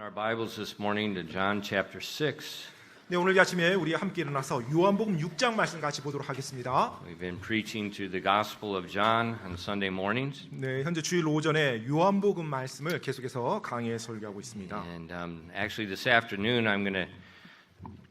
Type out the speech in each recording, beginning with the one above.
our Bibles this morning to John chapter 6. 네, 오늘 아침에 우리 함께 일어나서 요한복음 6장 말씀 같이 보도록 하겠습니다. We've been preaching through the Gospel of John on Sunday mornings. 네, 현재 주일 오전에 요한복음 말씀을 계속해서 강의에 설교하고 있습니다. And actually this afternoon I'm going to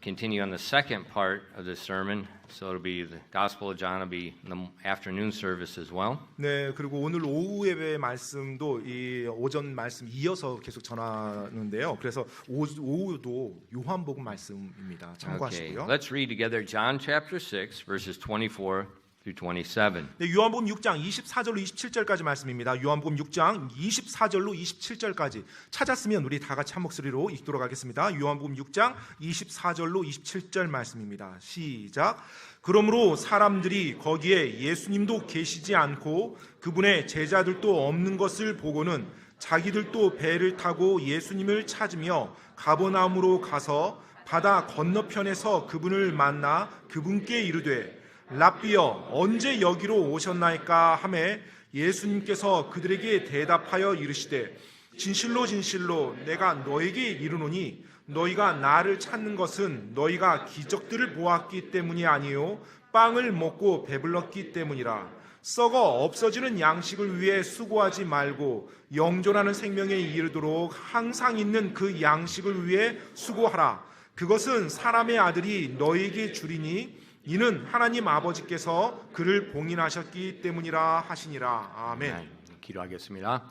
continue on the second part of the sermon. So it'll be the Gospel of John will be in the afternoon service as well. 네, 그리고 오늘 오후 예배 말씀도 이 오전 말씀 이어서 계속 전하는데요. 그래서 오후도 요한복음 말씀입니다. 참고하시고요. Okay, let's read together John chapter 6 verses 24 through 27. 네, 요한복음 6장 24절로 27절까지 말씀입니다. 요한복음 6장 24절로 27절까지 찾았으면 우리 다 같이 한 목소리로 읽도록 하겠습니다. 요한복음 6장 24절로 27절 말씀입니다. 시작. 그러므로 사람들이 거기에 예수님도 계시지 않고 그분의 제자들도 없는 것을 보고는 자기들도 배를 타고 예수님을 찾으며 가버나움으로 가서 바다 건너편에서 그분을 만나 그분께 이르되 랍비여 언제 여기로 오셨나이까 하매 예수님께서 그들에게 대답하여 이르시되 진실로 진실로 내가 너에게 이르노니 너희가 나를 찾는 것은 너희가 기적들을 보았기 때문이 아니요 빵을 먹고 배불렀기 때문이라. 썩어 없어지는 양식을 위해 수고하지 말고 영존하는 생명에 이르도록 항상 있는 그 양식을 위해 수고하라. 그것은 사람의 아들이 너희에게 주리니 이는 하나님 아버지께서 그를 봉인하셨기 때문이라 하시니라. 아멘. 기도하겠습니다.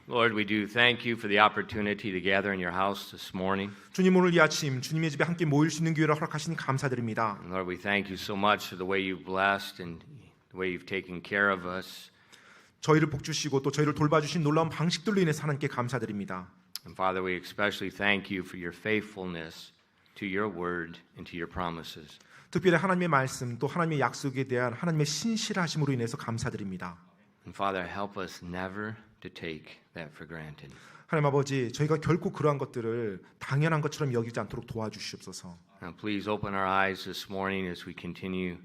Lord, we do thank you for the opportunity to gather in your house this morning. 주님 오늘 이 아침 주님의 집에 함께 모일 수 있는 기회를 허락하시니 감사드립니다. And Lord, we thank you so much for the way you've blessed and the way you've taken care of us. 저희를 복주시고 또 저희를 돌봐주신 놀라운 방식들로 인해서 하나님께 감사드립니다. And Father, we especially thank you for your faithfulness to your word and to your promises. 특별히 하나님의 말씀 또 하나님의 약속에 대한 하나님의 신실하심으로 인해서 감사드립니다. And Father, help us never to take that for granted. 하나님 아버지, 저희가 결코 그러한 것들을 당연한 것처럼 여기지 않도록 도와주시옵소서. Now, please open our eyes this morning as we continue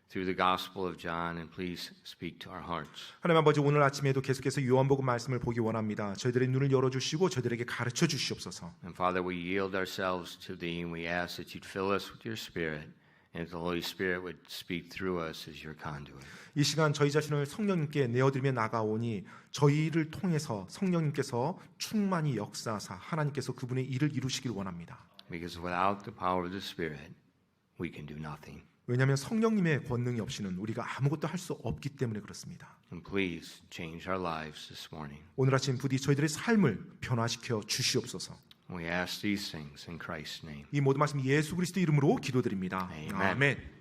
through the Gospel of John, and please speak to our hearts. 하나님 아버지, 오늘 아침에도 계속해서 요한복음 말씀을 보기 원합니다. 저희들의 눈을 열어주시고 저희들에게 가르쳐 주시옵소서. And Father, we yield ourselves to Thee, and we ask that You'd fill us with Your Spirit, and that the Holy Spirit would speak through us as Your conduit. 이 시간 저희 자신을 성령님께 내어드리며 나가오니 저희를 통해서 성령님께서 충만히 역사하사 하나님께서 그분의 일을 이루시길 원합니다. Because without the power of the Spirit, we can do nothing. 왜냐하면 성령님의 권능이 없이는 우리가 아무것도 할 수 없기 때문에 그렇습니다. And please change our lives this morning. 오늘 아침 부디 저희들의 삶을 변화시켜 주시옵소서. We ask these things in Christ's name. 이 모든 말씀 예수 그리스도 이름으로 기도드립니다. Amen. 아멘.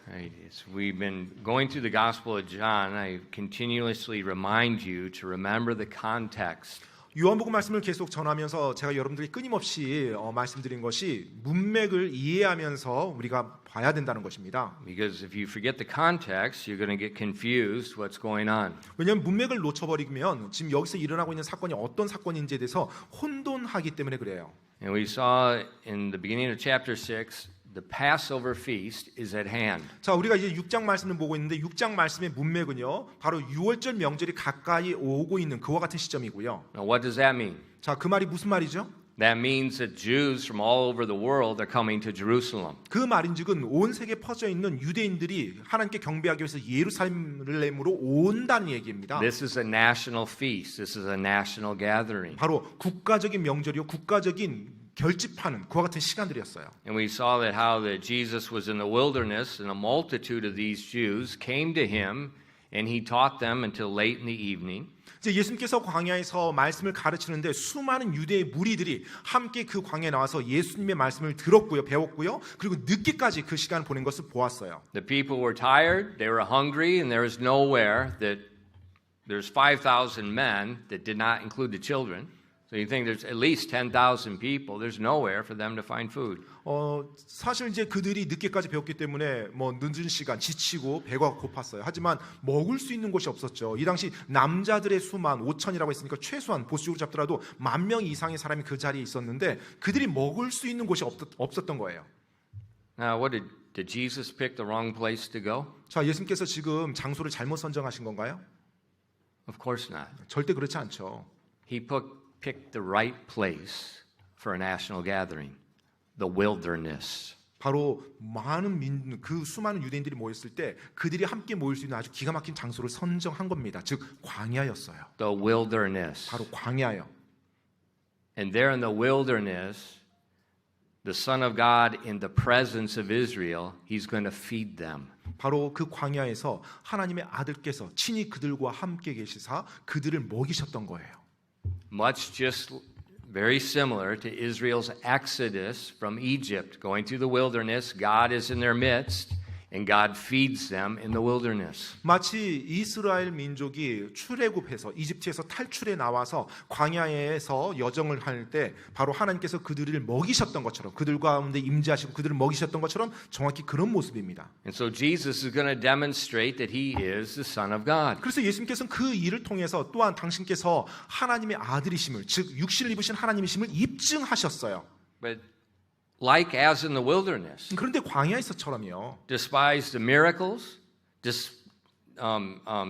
Right. As we've been going through the Gospel of John, I continuously remind you to remember the context. 요한복음 말씀을 계속 전하면서 제가 여러분들이 끊임없이 말씀드린 것이 문맥을 이해하면서 우리가 봐야 된다는 것입니다. Because if you forget the context, you're going to get confused what's going on. 왜냐하면 문맥을 놓쳐버리면 지금 여기서 일어나고 있는 사건이 어떤 사건인지에 대해서 혼돈하기 때문에 그래요. And we saw in the beginning of chapter 6, the Passover feast is at hand. 자, 우리가 이제 6장 말씀을 보고 있는데 6장 말씀의 문맥은요, 바로 유월절 명절이 가까이 오고 있는 그와 같은 시점이고요. Now, what does that mean? 자, 그 말이 무슨 말이죠? That means that Jews from all over the world are coming to Jerusalem. 그 말인즉은 온 세계에 퍼져 있는 유대인들이 하나님께 경배하기 위해서 예루살렘으로 온다는 얘기입니다. This is a national feast. This is a national gathering. 바로 국가적인 명절이요, 국가적인 결집하는 그와 같은 시간들이었어요. And we saw that how that Jesus was in the wilderness and a multitude of these Jews came to him and he taught them until late in the evening. 이제 예수님께서 광야에서 말씀을 가르치는데 수많은 유대의 무리들이 함께 그 광야에 나와서 예수님의 말씀을 들었고요, 배웠고요, 그리고 늦게까지 그 시간을 보낸 것을 보았어요. The people were tired, they were hungry, and there was nowhere that there's 5,000 men that did not include the children. So you think there's at least 10,000 people. There's nowhere for them to find food. 사실 이제 그들이 늦게까지 배웠기 때문에 뭐 늦은 시간 지치고 배가 고팠어요. 하지만 먹을 수 있는 곳이 없었죠. 이 당시 남자들의 수만 5천이라고 했으니까 최소한 보수적으로 잡더라도 10,000명 이상의 사람이 그 자리에 있었는데 그들이 먹을 수 있는 곳이 없었던 거예요. Now, what did Jesus pick the wrong place to go? 자, 예수님께서 지금 장소를 잘못 선정하신 건가요? Of course not. 절대 그렇지 않죠. He picked the right place for a national gathering, the wilderness. 바로 그 수많은 유대인들이 모였을 때 그들이 함께 모일 수 있는 아주 기가 막힌 장소를 선정한 겁니다. 즉 광야였어요. The wilderness. 바로 광야요. And there in the wilderness, the Son of God in the presence of Israel, he's going to feed them. 바로 그 광야에서 하나님의 아들께서 친히 그들과 함께 계시사 그들을 먹이셨던 거예요. Much just very similar to Israel's exodus from Egypt, going through the wilderness. God is in their midst, and God feeds them in the wilderness. 마치 이스라엘 민족이 출애굽해서 이집트에서 탈출해 나와서 광야에서 여정을 할 때 바로 하나님께서 그들을 먹이셨던 것처럼 그들 가운데 임재하시고 그들을 먹이셨던 것처럼 정확히 그런 모습입니다. And so Jesus is going to demonstrate that he is the Son of God. 그래서 예수님께서는 그 일을 통해서 또한 당신께서 하나님의 아들이심을 즉 육신을 입으신 하나님이심을 입증하셨어요. But like as in the wilderness, 그런데 광야에서처럼요. despised the miracles,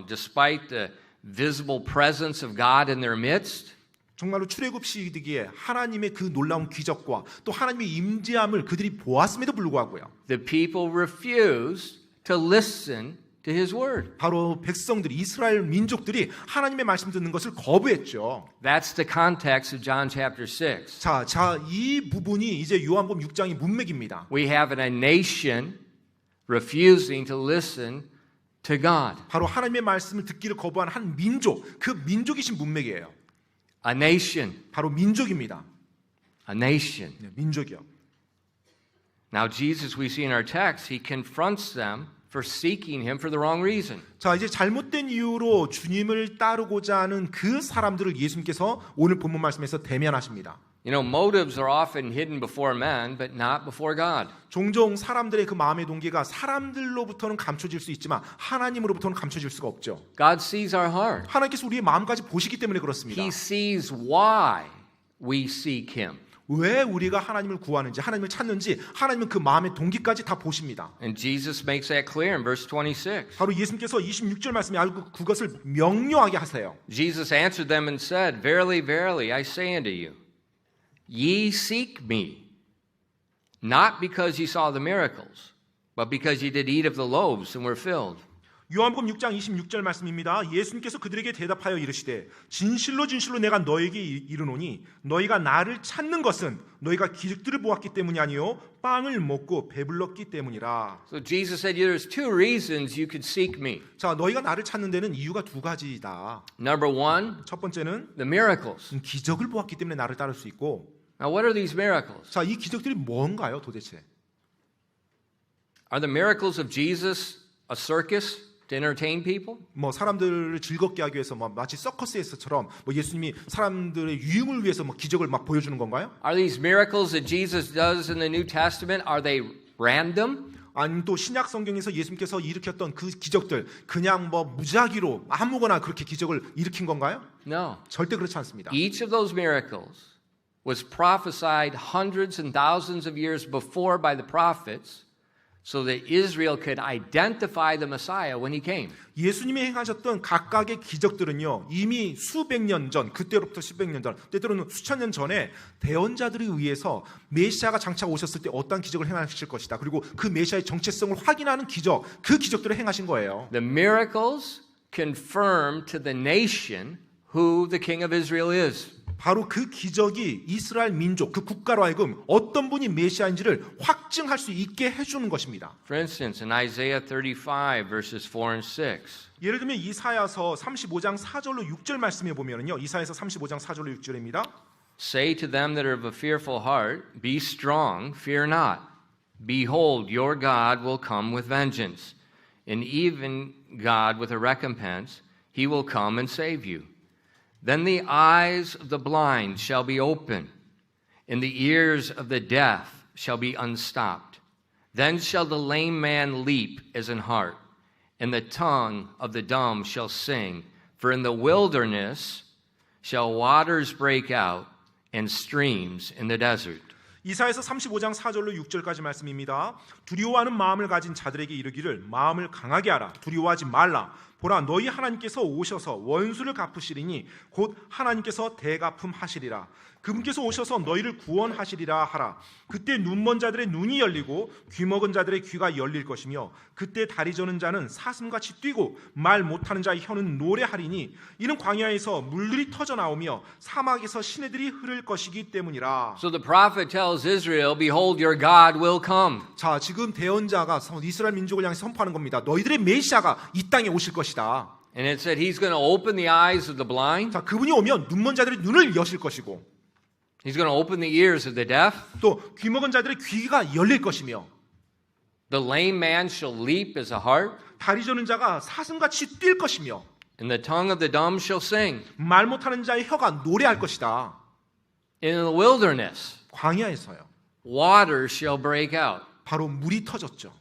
despite the visible presence of God in their midst, 정말로 출애굽 시기에 하나님의 그 놀라운 기적과 또 하나님의 임재함을 그들이 보았음에도 불구하고요. the people refused to listen to his word. 바로 백성들이 이스라엘 민족들이 하나님의 말씀 듣는 것을 거부했죠. That's the context of John chapter 6. 자, 이 부분이 이제 요한복음 6장의 문맥입니다. We have a nation refusing to listen to God. 바로 하나님의 말씀을 듣기를 거부한 한 민족, 그 민족이신 문맥이에요. A nation. 바로 민족입니다. A nation. 네, 민족이요. Now Jesus, we see in our text, he confronts them for seeking him for the wrong reason. 자, 이제 잘못된 이유로 주님을 따르고자 하는 그 사람들을 예수님께서 오늘 본문 말씀에서 대면하십니다. You know, motives are often hidden before men, but not before God. 종종 사람들의 그 마음의 동기가 사람들로부터는 감춰질 수 있지만 하나님으로부터는 감춰질 수가 없죠. God sees our heart. 하나님께서 우리의 마음까지 보시기 때문에 그렇습니다. He sees why we seek him. 왜 우리가 하나님을 구하는지, 하나님을 찾는지, 하나님은 그 마음의 동기까지 다 보십니다. And Jesus makes that clear in verse 26. 바로 예수님께서 26절 말씀에 알고 그것을 명료하게 하세요. Jesus answered them and said, Verily, verily, I say unto you, ye seek me, not because ye saw the miracles, but because ye did eat of the loaves and were filled. 요한복음 6장 26절 말씀입니다. 예수님께서 그들에게 대답하여 이르시되 진실로 진실로 내가 너에게 이르노니 너희가 나를 찾는 것은 너희가 기적들을 보았기 때문이 아니요 빵을 먹고 배불렀기 때문이라. So Jesus said, there's two reasons you could seek me. 자, 너희가 나를 찾는 데는 이유가 두 가지이다. Number one, 첫 번째는 the miracles. 기적을 보았기 때문에 나를 따를 수 있고. Now, what are these miracles? 자, 이 기적들이 뭔가요, 도대체? Are the miracles of Jesus a circus to entertain people? 뭐 사람들을 즐겁게 하기 위해서 뭐 마치 서커스에서처럼 뭐 예수님이 사람들의 유흥을 위해서 뭐 기적을 막 보여주는 건가요? Are these miracles that Jesus does in the New Testament, are they random? 아니면 또 신약 성경에서 예수님께서 일으켰던 그 기적들 그냥 뭐 무작위로 아무거나 그렇게 기적을 일으킨 건가요? No. 절대 그렇지 않습니다. Each of those miracles was prophesied hundreds and thousands of years before by the prophets so that Israel could identify the Messiah when he came. 예수님이 행하셨던 각각의 기적들은요 이미 수백 년 전, 그때로부터 수백 년 전, 때때로는 수천 년 전에 대언자들에 의해서 메시아가 장차 오셨을 때 어떤 기적을 행하실 것이다. 그리고 그 메시아의 정체성을 확인하는 기적, 그 기적들을 행하신 거예요. The miracles confirmed to the nation who the King of Israel is. 바로 그 기적이 이스라엘 민족, 그 국가로 하여금 어떤 분이 메시아인지를 확증할 수 있게 해주는 것입니다. For instance, in Isaiah 35 verses 4 and 6. 예를 들면 이사야서 35장 4절로 6절 말씀에 보면은요. 이사야서 35장 4절로 6절입니다. Say to them that are of a fearful heart, be strong, fear not. Behold, your God will come with vengeance, and even God with a recompense, he will come and save you. Then the eyes of the blind shall be open, and the ears of the deaf shall be unstopped. Then shall the lame man leap as an hart, and the tongue of the dumb shall sing. For in the wilderness shall waters break out, and streams in the desert. 이사야서 35장 4절로 6절까지 말씀입니다. 두려워하는 마음을 가진 자들에게 이르기를 마음을 강하게 하라. 두려워하지 말라. 보라 너희 하나님께서 오셔서 원수를 갚으시리니 곧 하나님께서 대갚음하시리라. 그분께서 오셔서 너희를 구원하시리라 하라. 그때 눈먼 자들의 눈이 열리고 귀먹은 자들의 귀가 열릴 것이며 그때 다리 저는 자는 사슴같이 뛰고 말 못하는 자의 혀는 노래하리니 이는 광야에서 물들이 터져 나오며 사막에서 시내들이 흐를 것이기 때문이라. So the prophet tells Israel, behold, your God will come. 자, 지금 대언자가 이스라엘 민족을 향해 선포하는 겁니다. 너희들의 메시아가 이 땅에 오실 것이다. And it said he's going to open the eyes of the blind. 자, 그분이 오면 눈먼 자들의 눈을 여실 것이고 He's going to open the ears of the deaf. 또 귀먹은 자들의 귀가 열릴 것이며 The lame man shall leap as a hart, 다리 저는 자가 사슴같이 뛸 것이며 and the tongue of the dumb shall sing. 말 못하는 자의 혀가 노래할 것이다. In the wilderness, 광야에서요. waters shall break out. 바로 물이 터졌죠.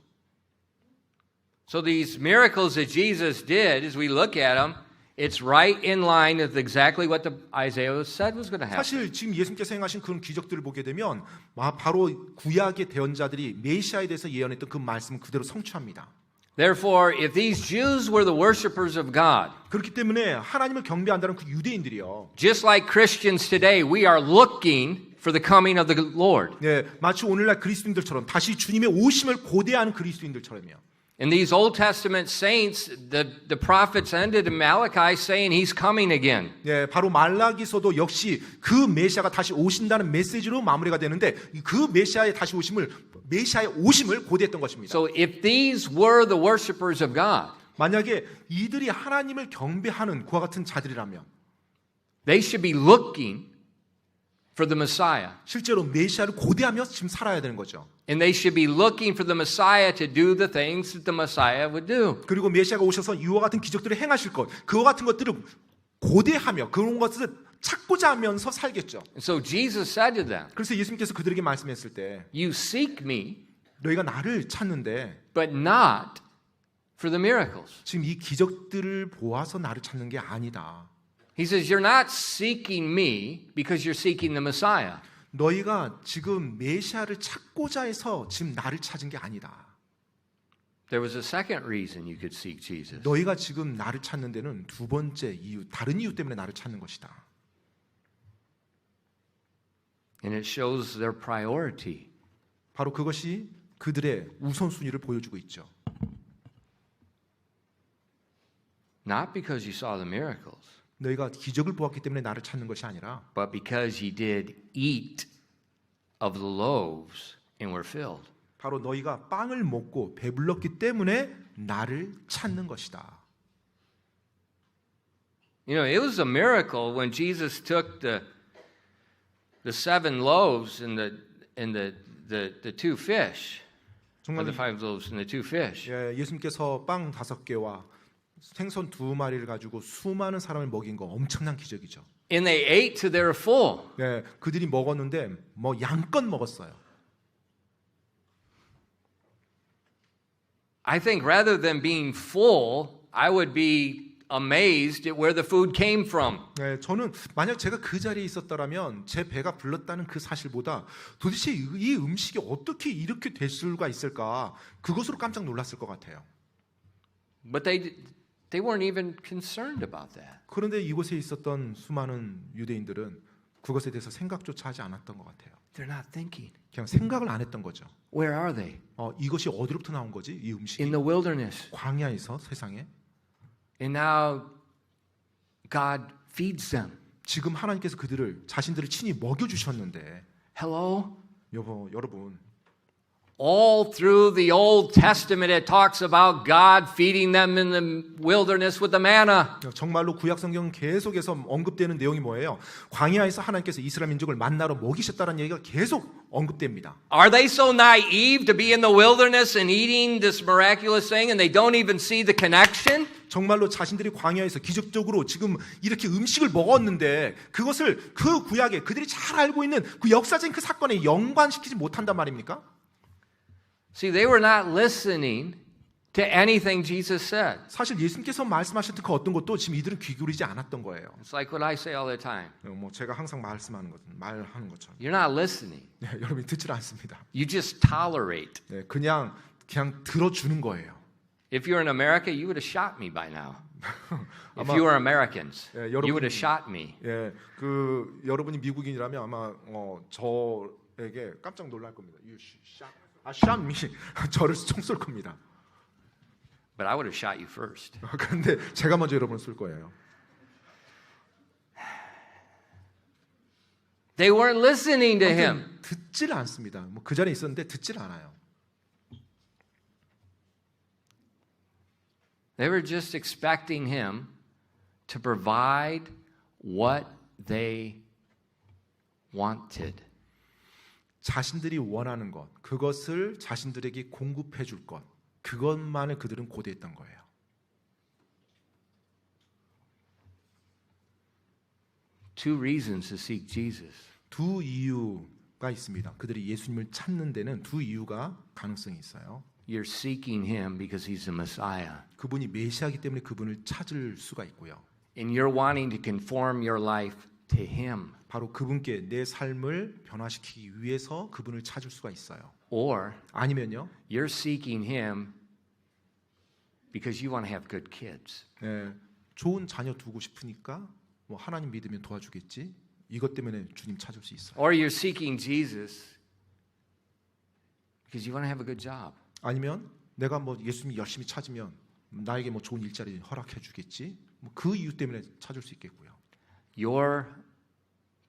So these miracles that Jesus did, as we look at them, it's right in line with exactly what the Isaiah said was going to happen. 사실 지금 예수님께서 행하신 그런 기적들을 보게 되면 바로 구약의 대언자들이 메시아에 대해서 예언했던 그 말씀을 그대로 성취합니다. Therefore, if these Jews were the worshipers of God, 그렇기 때문에 하나님을 경배한다는 그 유대인들이요. just like Christians today, we are looking for the coming of the Lord. 네, 마치 오늘날 그리스도인들처럼 다시 주님의 오심을 고대하는 그리스도인들처럼요. And these Old Testament saints, the prophets ended in Malachi saying he's coming again. 네, 바로 말라기서도 역시 그 메시아가 다시 오신다는 메시지로 마무리가 되는데 그 메시아의 다시 오심을 메시아의 오심을 고대했던 것입니다. So if these were the worshipers of God, 만약에 이들이 하나님을 경배하는 그와 같은 자들이라면 they should be looking for the Messiah. 실제로 메시아를 고대하며 지금 살아야 되는 거죠. And they should be looking for the Messiah to do the things that the Messiah would do. 그리고 메시아가 오셔서 이와 같은 기적들을 행하실 것, 그와 같은 것들을 고대하며 그런 것을 찾고자 하면서 살겠죠. And so Jesus said to them, 그래서 예수님께서 그들에게 말씀했을 때 you seek me, 너희가 나를 찾는데 but not for the miracles. 지금 이 기적들을 보아서 나를 찾는 게 아니다. He says, you're not seeking me because you're seeking the Messiah. 너희가 지금 메시아를 찾고자 해서 지금 나를 찾은 게 아니다. There was a second reason you could seek Jesus. 너희가 지금 나를 찾는 데는 두 번째 이유, 다른 이유 때문에 나를 찾는 것이다. And it shows their priority. 바로 그것이 그들의 우선순위를 보여주고 있죠. Not because you saw the miracles, 너희가 기적을 보았기 때문에 나를 찾는 것이 아니라 but because you did eat of the loaves and were filled. 바로 너희가 빵을 먹고 배불렀기 때문에 나를 찾는 것이다. You know, it was a miracle when Jesus took the 7 loaves and the 2 fish. Or 정말 the 5 loaves and the 2 fish. 예수님께서 빵 5개와 생선 2마리를 가지고 수많은 사람을 먹인 거 엄청난 기적이죠. And they ate till they were full. 네, 그들이 먹었는데 뭐 양껏 먹었어요. I think rather than being full, I would be amazed at where the food came from. 네, 저는 만약 제가 그 자리에 있었더라면 제 배가 불렀다는 그 사실보다 도대체 이 음식이 어떻게 이렇게 될 수가 있을까 그것으로 깜짝 놀랐을 것 같아요. But they weren't even concerned about that. 그런데 이곳에 있었던 수많은 유대인들은 그것에 대해서 생각조차 하지 않았던 것 같아요. They're not thinking. 그냥 생각을 안 했던 거죠. Where are they? 이것이 어디로부터 나온 거지? 이 음식이 In the wilderness. 광야에서 세상에 And now God feeds them. 지금 하나님께서 그들을 자신들을 친히 먹여주셨는데 Hello? 여러분 All through the Old Testament it talks about God feeding them in the wilderness with the manna. 정말로 구약성경 계속해서 언급되는 내용이 뭐예요? 광야에서 하나님께서 이스라엘 민족을 만나러 먹이셨다는 얘기가 계속 언급됩니다. Are they so naive to be in the wilderness and eating this miraculous thing and they don't even see the connection? 정말로 자신들이 광야에서 기적적으로 지금 이렇게 음식을 먹었는데 그것을 그 구약에 그들이 잘 알고 있는 그 역사적인 그 사건에 연관시키지 못한단 말입니까? See, they were not listening to anything Jesus said. 사실 예수님께서 말씀하셨던 그 어떤 것도 지금 이들은 귀 기울이지 않았던 거예요. It's like what I say all the time. 뭐 제가 항상 말하는 것처럼 You're not listening. 네, 여러분이 듣질 않습니다. You just tolerate. 네, 그냥 들어주는 거예요. If you were in America, you would have shot me by now. If 아마- you were Americans, 예, you would have shot me. 예, 여러분이 미국인이라면 아마 저에게 깜짝 놀랄 겁니다. You shot me. 저를 총 쏠 겁니다. But I would have shot you first. 그런데 제가 먼저 여러분을 쏠 거예요. They weren't listening to him. 듣질 않습니다. 뭐 그 자리에 있었는데 듣질 않아요. They were just expecting him to provide what they wanted. 자신들이 원하는 것, 그것을 자신들에게 공급해 줄 것, 그것만을 그들은 고대했던 거예요. Two reasons to seek Jesus. 두 이유가 있습니다. 그들이 예수님을 찾는 데는 두 이유가 가능성이 있어요. You're seeking him because he's the Messiah. 그분이 메시아이기 때문에 그분을 찾을 수가 있고요. And you're wanting to conform your life to him. 바로 그분께 내 삶을 변화시키기 위해서 그분을 찾을 수가 있어요. Or 아니면요, you're seeking him because you want to have good kids. 네, 좋은 자녀 두고 싶으니까 뭐 하나님 믿으면 도와주겠지. 이것 때문에 주님 찾을 수 있어요. Or you're seeking Jesus because you want to have a good job. 아니면 내가 뭐 예수님 열심히 찾으면 나에게 뭐 좋은 일자리 허락해 주겠지. 뭐 그 이유 때문에 찾을 수 있겠고요. Your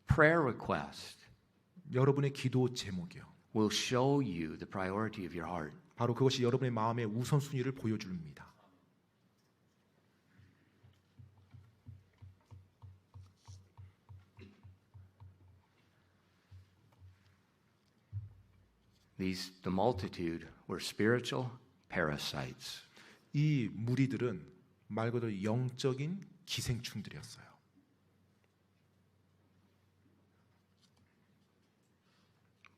prayer request 여러분의 기도 제목이요. will show you the priority of your heart. 바로 그것이 여러분의 마음의 우선순위를 보여줍니다. The multitude were spiritual parasites. 이 무리들은 말 그대로 영적인 기생충들이었어요.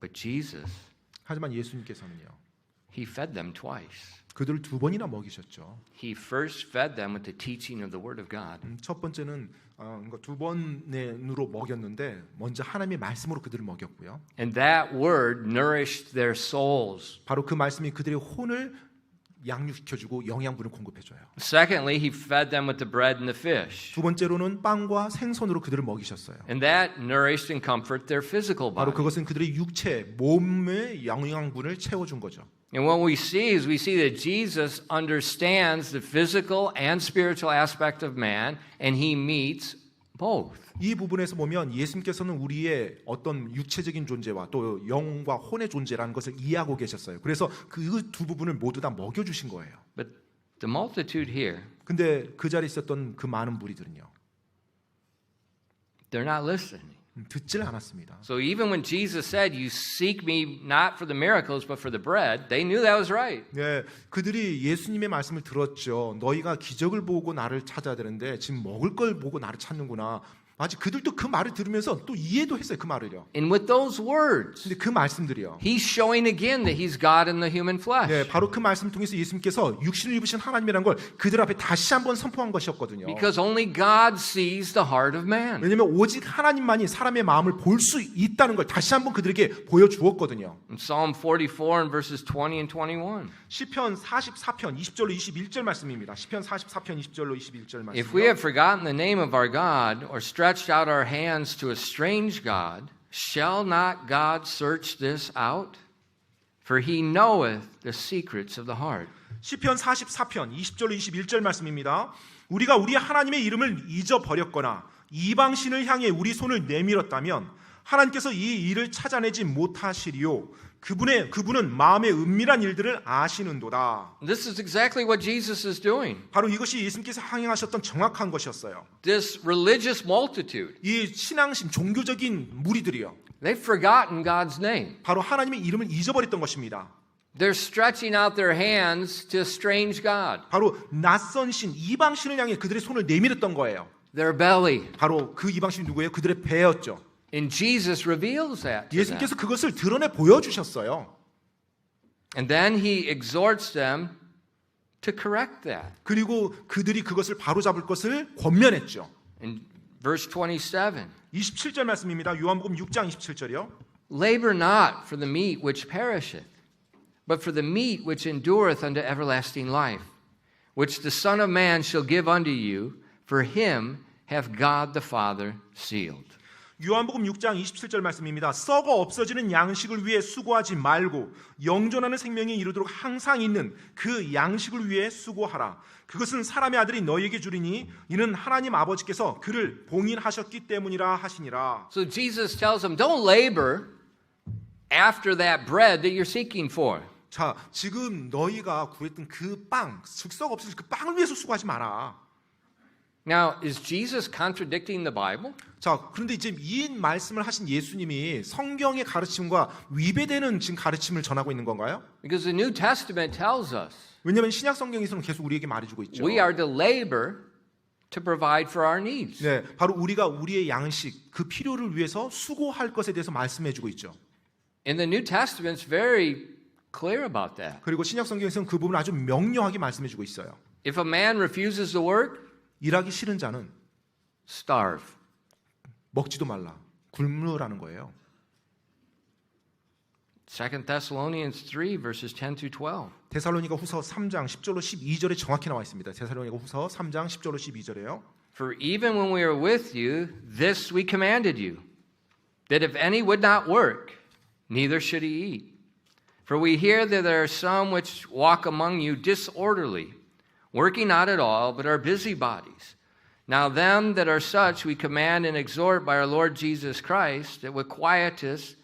But Jesus, 하지만 예수님께서는요, he fed them twice. 그들을 두 번이나 먹이셨죠. He first fed them with the teaching of the Word of God. 첫 번째는 두 번으로 먹였는데 먼저 하나님의 말씀으로 그들을 먹였고요. And that Word nourished their souls. 바로 그 말씀이 그들의 혼을 양육시켜주고 영양분을 공급해줘요. Secondly, he fed them with the bread and the fish. 두 번째로는 빵과 생선으로 그들을 먹이셨어요. And that nourished and comforted their physical 바로 body. 그것은 그들의 육체, 몸의 영양분을 채워준 거죠. And what we see is we see that Jesus understands the physical and spiritual aspect of man, and he meets both. 이 부분에서 보면 예수님께서는 우리의 어떤 육체적인 존재와 또 영과 혼의 존재라는 것을 이해하고 계셨어요. 그래서 그 두 부분을 모두 다 먹여주신 거예요. But the multitude here, 근데 그 자리에 있었던 그 많은 무리들은요, they're not listening. 듣질 않았습니다. So even when Jesus said, "You seek me not for the miracles, but for the bread," they knew that was right. 네, 그들이 예수님의 말씀을 들었죠. 너희가 기적을 보고 나를 찾아야 되는데 지금 먹을 걸 보고 나를 찾는구나. 아직 그들도 그 말을 들으면서 또 이해도 했어요. 그 말을요. And with those words, 근데 그 말씀들이요. he's showing again that he's God in the human flesh. 네, 바로 그 말씀 통해서 예수님께서 육신을 입으신 하나님이라는 걸 그들 앞에 다시 한번 선포한 것이었거든요. Because only God sees the heart of man. 왜냐하면 오직 하나님만이 사람의 마음을 볼 수 있다는 걸 다시 한번 그들에게 보여주었거든요. In Psalm 44 and verses 20 and 21. 시편 44편 20절로 21절 말씀입니다. 시편 44편 20절로 21절 말씀. If we have forgotten the name of our God or stretched out our hands to a strange God, shall not God search this out? For he knoweth the secrets of the heart. 시편 44편 20절로 21절 말씀입니다. 우리가 우리 하나님의 이름을 잊어버렸거나 이방 신을 향해 우리 손을 내밀었다면 하나님께서 이 일을 찾아내지 못하시리요. 그분은 마음의 은밀한 일들을 아시는도다. This is exactly what Jesus is doing. 바로 이것이 예수님께서 항행하셨던 정확한 것이었어요. This religious multitude, 이 신앙심 종교적인 무리들이요. they've forgotten God's name. 바로 하나님의 이름을 잊어버렸던 것입니다. They're stretching out their hands to a strange God. 바로 낯선 신, 이방 신을 향해 그들의 손을 내밀었던 거예요. Their belly. 바로 그 이방 신이 누구예요? 그들의 배였죠. And Jesus reveals that to them. 예수님께서 그것을 드러내 보여주셨어요. And then he exhorts them to correct that. 그리고 그들이 그것을 바로잡을 것을 권면했죠. In verse 27, 27절 말씀입니다. 요한복음 6장 27절이요. labor not for the meat which perisheth, but for the meat which endureth unto everlasting life, which the Son of Man shall give unto you, for him hath God the Father sealed. 요한복음 6장 27절 말씀입니다. 썩어 없어지는 양식을 위해 수고하지 말고 영존하는 생명에 이르도록 항상 있는 그 양식을 위해 수고하라. 그것은 사람의 아들이 너희에게 주리니 이는 하나님 아버지께서 그를 봉인하셨기 때문이라 하시니라. So Jesus tells them, don't labor after that bread that you're seeking for. 자, 지금 너희가 구했던 그 빵, 즉석 없을 그 빵을 위해서 수고하지 마라. Now, is Jesus contradicting the Bible? 자, 그런데 이제 이 말씀을 하신 예수님이 성경의 가르침과 위배되는 지금 가르침을 전하고 있는 건가요? Because the New Testament tells us 왜냐하면 신약 성경에서는 계속 우리에게 말해주고 있죠. we are to labor to provide for our needs. 네, 바로 우리가 우리의 양식, 그 필요를 위해서 수고할 것에 대해서 말씀해주고 있죠. And the New Testament's very clear about that. 그리고 신약 성경에서는 그 부분을 아주 명료하게 말씀해주고 있어요. If a man refuses to work, 일하기 싫은 자는 starve. 먹지도 말라, 굶으라는 거예요. 2 Thessalonians 3 verses 10 through 12. 데살로니가 후서 3장 10절로 12절에 정확히 나와 있습니다. 데살로니가 후서 3장 10절로 12절에요. For even when we were with you, this we commanded you, that if any would not work, neither should he eat. For we hear that there are some which walk among you disorderly, working not at all, but are busybodies. Now them that are such we command and exhort by our Lord Jesus Christ, that with quietness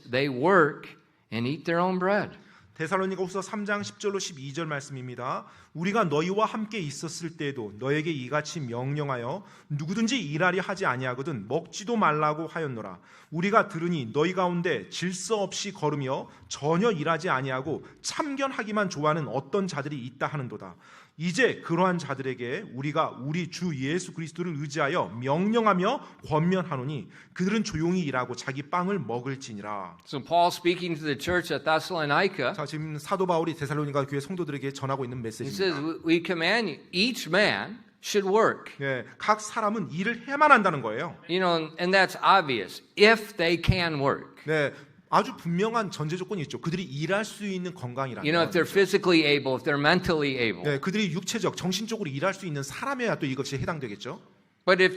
they work and eat their own bread. 데살로니가 후서 3장 10절로 12절 말씀입니다. 우리가 너희와 함께 있었을 때에도 너에게 이같이 명령하여 누구든지 일하리 하지 아니하거든 먹지도 말라고 하였노라. 우리가 들으니 너희 가운데 질서 없이 걸으며 전혀 일하지 아니하고 참견하기만 좋아하는 어떤 자들이 있다 하는도다. 이제 그러한 자들에게 우리가 우리 주 예수 그리스도를 의지하여 명령하며 권면하노니 그들은 조용히 일하고 자기 빵을 먹을지니라. So Paul speaking to the church at Thessalonica, 자, 지금 사도 바울이 데살로니가 교회 성도들에게 전하고 있는 he 메시지입니다. says we command you, each man should work. 예, 각 사람은 일을 해만 한다는 거예요. You know, and that's obvious if they can work. 네, 아주 분명한 전제 조건이 있죠. 그들이 일할 수 있는 You know, 건강이라면. if they're physically able, if they're mentally able. 네, 그들이 육체적, 정신적으로 일할 수 있는 사람이야 또 이것이 해당되겠죠. But if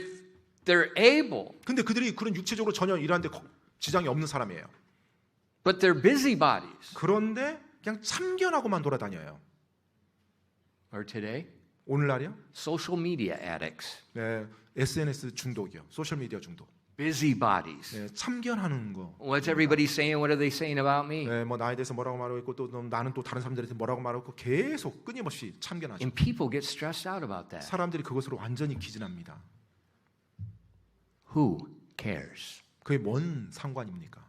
they're able, 근데 그들이 그런 육체적으로 전혀 일하는데 지장이 없는 사람이에요. but they're busybodies. 그런데 그냥 참견하고만 돌아다녀요. Or today, 오늘날이요? social media addicts, 네, SNS 중독이요. 소셜 미디어 중독. busybodies. 네, 참견하는 거. What's everybody saying? What are they saying about me? 네, 뭐 나에 대해서 뭐라고 말하고 있고 또 나는 또 다른 사람들한테 뭐라고 말하고 있고 계속 끊임없이 참견하죠. And people get stressed out about that. 사람들이 그것으로 완전히 기진합니다. Who cares? 그게 뭔 상관입니까?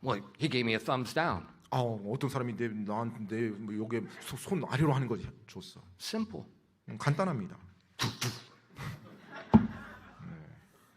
Well, he gave me a thumbs down. 어떤 사람이 나한테 뭐 여기에 손 아래로 하는 거 줬어. Simple. 간단합니다.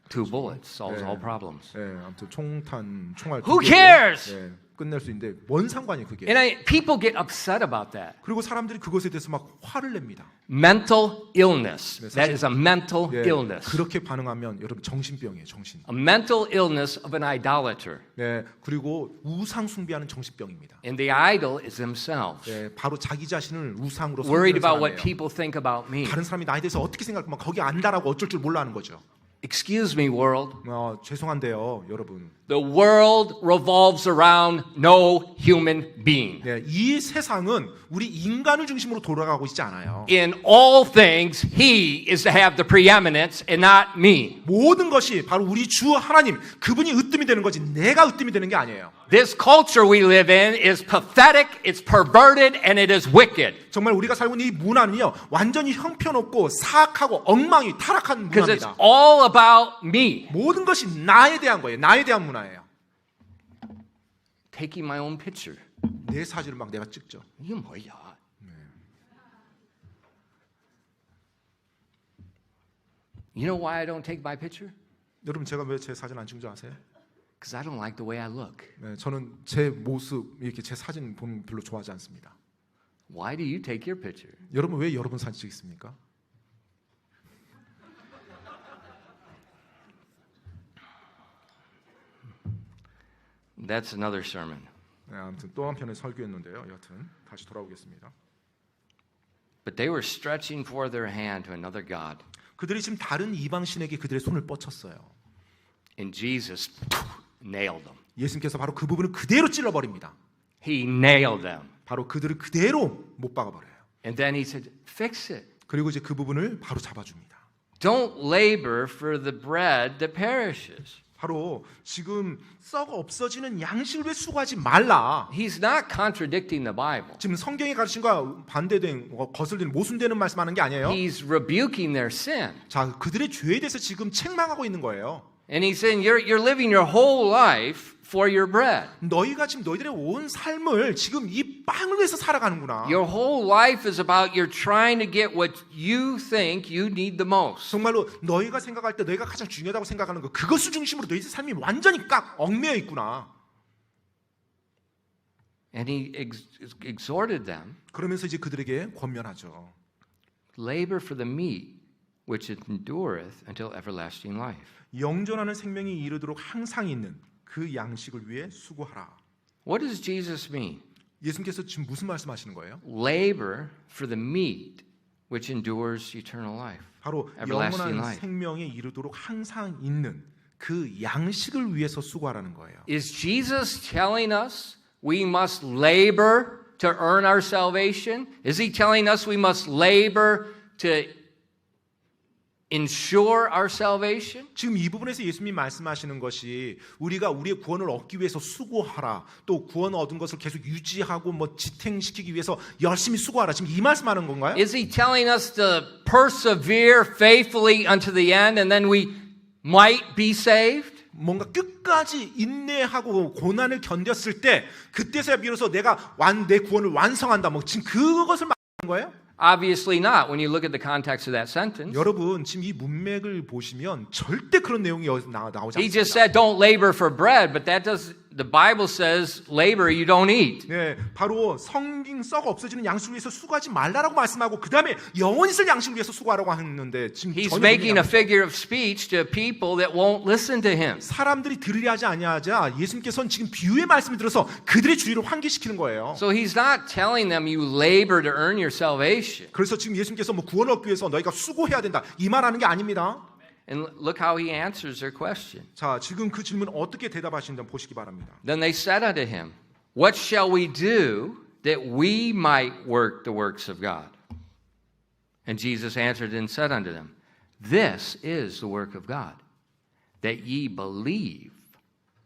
Two bullets solves Yeah. all problems. 네, 아무튼 총알. Who 2개 로, cares? 네, 끝낼 수 있는데 뭔 상관이 그게? And people get upset about that. 그리고 사람들이 그것에 대해서 막 화를 냅니다. Mental illness. 네, That is a mental 네, illness. 그렇게 반응하면 여러분 정신병이에요, 정신. A mental illness of an idolater. 네, 그리고 우상 숭배하는 정신병입니다. And the idol is themselves. 네, 바로 자기 자신을 우상으로 Worried 숭배하는 about what 사람이에요. people think about me. 다른 사람이 나에 대해서 어떻게 생각하면 거기 안다라고 어쩔 줄 몰라 하는 거죠. Excuse me, world. 죄송한데요, 여러분. The world revolves around no human being. 네, 이 세상은 우리 인간을 중심으로 돌아가고 있지 않아요. In all things, He is to have the preeminence and not me. 모든 것이 바로 우리 주 하나님, 그분이 으뜸이 되는 거지 내가 으뜸이 되는 게 아니에요. This culture we live in is pathetic, it's perverted, and it is wicked. 정말 우리가 살고 있는 이 문화는요, 완전히 형편없고 사악하고 엉망이 타락한 Because it's 문화입니다. all about me. 모든 것이 나에 대한 거예요. 나에 대한 문화예요. Taking my own picture. 내 사진을 막 내가 찍죠. 이게 뭐야? You know why I don't take my picture? 여러분 제가 왜 제 사진 안 찍는 줄 아세요? Because I don't like the way I look. 네, 저는 제 모습 이렇게 제 사진 보면 별로 좋아하지 않습니다. Why do you take your picture? 여러분 왜 여러분 사진 찍습니까? That's another sermon. 네, 아무튼 또 한편의 설교였는데요. 여하튼 다시 돌아오겠습니다. But they were stretching forth their hand to another god. 그들이 지금 다른 이방신에게 그들의 손을 뻗쳤어요. And Jesus nailed them. 예수님께서 바로 그 부분을 그대로 찔러버립니다. He nailed them. 바로 그들을 그대로 못 박아버려요. And then he said, fix it. 그리고 이제 그 부분을 바로 잡아줍니다. Don't labor for the bread that perishes. 바로 지금 썩어 없어지는 양식을 왜 수고하지 말라. He's not contradicting the Bible. 지금 성경의 가르침과 반대된 거슬리는 모순되는 말씀하는 게 아니에요. He's rebuking their sin. 자, 그들의 죄에 대해서 지금 책망하고 있는 거예요. And he's saying you're living your whole life for your bread. 너희가 지금 너희들의 온 삶을 지금 이 빵을 위해서 살아가는구나. Your whole life is about you're trying to get what you think you need the most. 정말로 너희가 생각할 때 너희가 가장 중요하다고 생각하는 거 그것을 중심으로 너희들 삶이 완전히 꽉 얽매여 있구나. And he exhorted them, 그러면서 이제 그들에게 권면하죠. labor for the meat which endureth until everlasting life. 영존하는 생명이 이르도록 항상 있는 그 양식을 위해 수고하라. What does Jesus mean? 예수님께서 지금 무슨 말씀하시는 거예요? Labor for the meat which endures eternal life. 바로 everlasting 영원한 life. 생명에 이르도록 항상 있는 그 양식을 위해서 수고하라는 거예요. Is Jesus telling us we must labor to earn our salvation? Is he telling us we must labor to ensure our salvation? 지금 이 부분에서 예수님이 말씀하시는 것이 우리가 우리의 구원을 얻기 위해서 수고하라. 또 구원 얻은 것을 계속 유지하고 뭐 지탱시키기 위해서 열심히 수고하라. 지금 이 말씀하는 건가요? Is he telling us to persevere faithfully unto the end and then we might be saved? 뭔가 끝까지 인내하고 고난을 견뎠을 때 그때서야 비로소 내가 내 구원을 완성한다. 뭐 지금 그것을 말하는 거예요? Obviously not when you look at the context of that sentence. 여러분 지금 이 문맥을 보시면 절대 그런 내용이 나오지 He just 않습니다. said don't labor for bread, but the Bible says labor you don't eat. 네, 바로 성경 썩어 없어지는 양식을 위해서 수고하지 말라라고 말씀하고 그 다음에 영원히 있을 양식을 위해서 수고하라고 하는데 지금 He's 전혀 making a 분명히 figure of speech to people that won't listen to him. 사람들이 들으려 하지 아니하자 예수님께서는 지금 비유의 말씀을 들어서 그들의 주의를 환기시키는 거예요. So he's not telling them you labor to earn your salvation. 그래서 지금 예수님께서 뭐 구원을 얻기 위해서 너희가 수고해야 된다 이 말하는 게 아닙니다. And look how he answers their question. 자, 지금 그 질문 어떻게 대답하시는지 보시기 바랍니다. Then they said unto him, What shall we do that we might work the works of God? And Jesus answered and said unto them, This is the work of God, that ye believe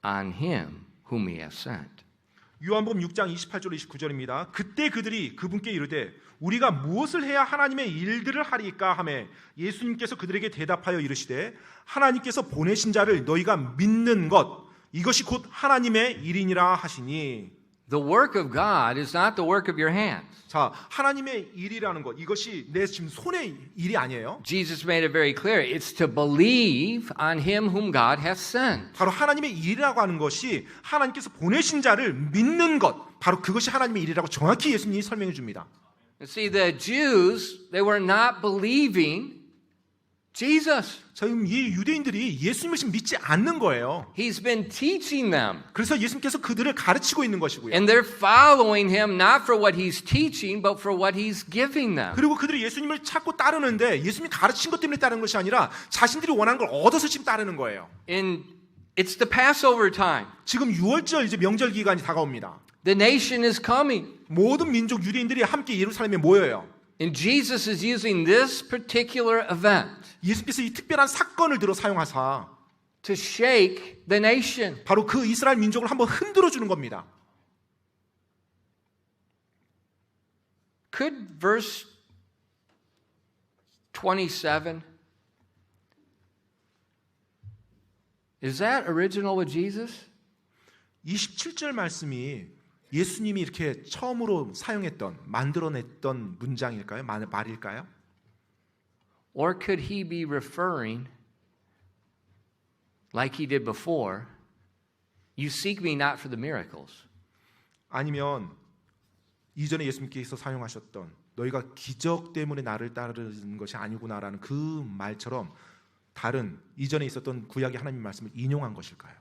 on him whom he hath sent. 요한복음 6장 28절 29절입니다. 그때 그들이 그분께 이르되 우리가 무엇을 해야 하나님의 일들을 하리까 하매 예수님께서 그들에게 대답하여 이르시되 하나님께서 보내신 자를 너희가 믿는 것 이것이 곧 하나님의 일이니라 하시니. The work of God is not the work of your hands. 자, 하나님의 일이라는 것 이것이 내 지금 손의 일이 아니에요. Jesus made it very clear. It's to believe on him whom God hath sent. 바로 하나님의 일이라고 하는 것이 하나님께서 보내신 자를 믿는 것 바로 그것이 하나님의 일이라고 정확히 예수님이 설명해 줍니다. You see, the Jews, they were not believing Jesus. 자, 지금 이 유대인들이 예수님을 지금 믿지 않는 거예요. He's been teaching them. 그래서 예수님께서 그들을 가르치고 있는 것이고요. And they're following him not for what he's teaching, but for what he's giving them. 그리고 그들이 예수님을 찾고 따르는데 예수님이 가르친 것 때문에 따르는 것이 아니라 자신들이 원하는 걸 얻어서 지금 따르는 거예요. And it's the Passover time. 지금 6월절 이제 명절 기간이 다가옵니다. The nation is coming. 모든 민족 유대인들이 함께 예루살렘에 모여요. And Jesus is using this particular event 예수님께서 이 특별한 사건을 들어 사용하사 to shake the nation. 바로 그 이스라엘 민족을 한번 흔들어 주는 겁니다. Could verse 27, is that original with Jesus? 27절 말씀이 예수님이 이렇게 처음으로 사용했던 만들어냈던 문장일까요? 말일까요? Or could he be referring, like he did before, you seek me not for the miracles, 아니면 이전에 예수님께서 사용하셨던 너희가 기적 때문에 나를 따르는 것이 아니구나라는 그 말처럼 다른 이전에 있었던 구약의 하나님의 말씀을 인용한 것일까요?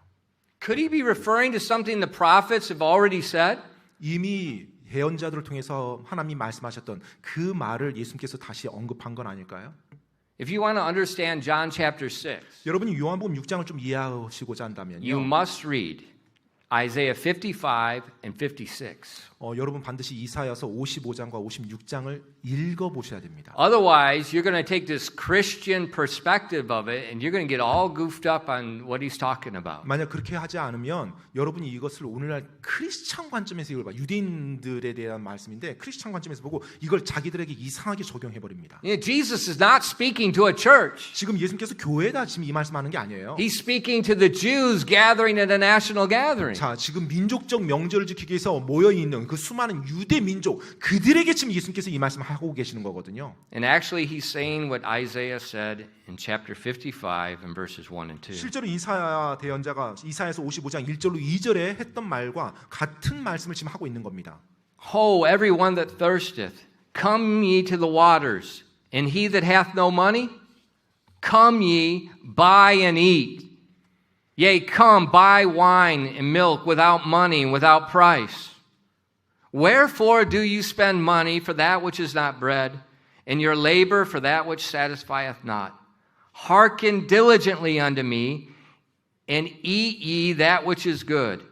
Could he be referring to something the prophets have already said? 이미 예언자들을 통해서 하나님이 말씀하셨던 그 말을 예수님께서 다시 언급한 건 아닐까요? If you want to understand John chapter 6, 여러분이 요한복음 6장을 좀 이해하시고자 한다면요. you must read Isaiah 55 and 56. 여러분 반드시 이사야서 55장과 56장을 읽어보셔야 됩니다. Otherwise, you're going to take this Christian perspective of it and you're going to get all goofed up on what he's talking about. 만약 그렇게 하지 않으면 여러분이 이것을 오늘날 크리스찬 관점에서 이걸 봐. 유대인들에 대한 말씀인데 크리스찬 관점에서 보고 이걸 자기들에게 이상하게 적용해 버립니다. Jesus is not speaking to a church. 지금 예수님께서 교회다 지금 이 말씀하는 게 아니에요. He's speaking to the Jews gathering at a national gathering. 자, 지금 민족적 명절을 지키기 위해서 모여 있는 그 수많은 유대 민족 그들에게 지금 예수님께서 이 말씀을 하고 계시는 거거든요. And actually he's saying what Isaiah said in chapter 55 and verses 1 and 2. 실제로 이사야 대언자가 이사야서 55장 1절로 2절에 했던 말과 같은 말씀을 지금 하고 있는 겁니다. Ho, everyone that thirsteth, come ye to the waters, and he that hath no money, come ye, buy and eat. Yea, come, buy wine and milk without money and without price. Wherefore do you spend money for that which is not bread, and your labor for that which satisfieth not? Hearken diligently unto me, and eat ye that which is good,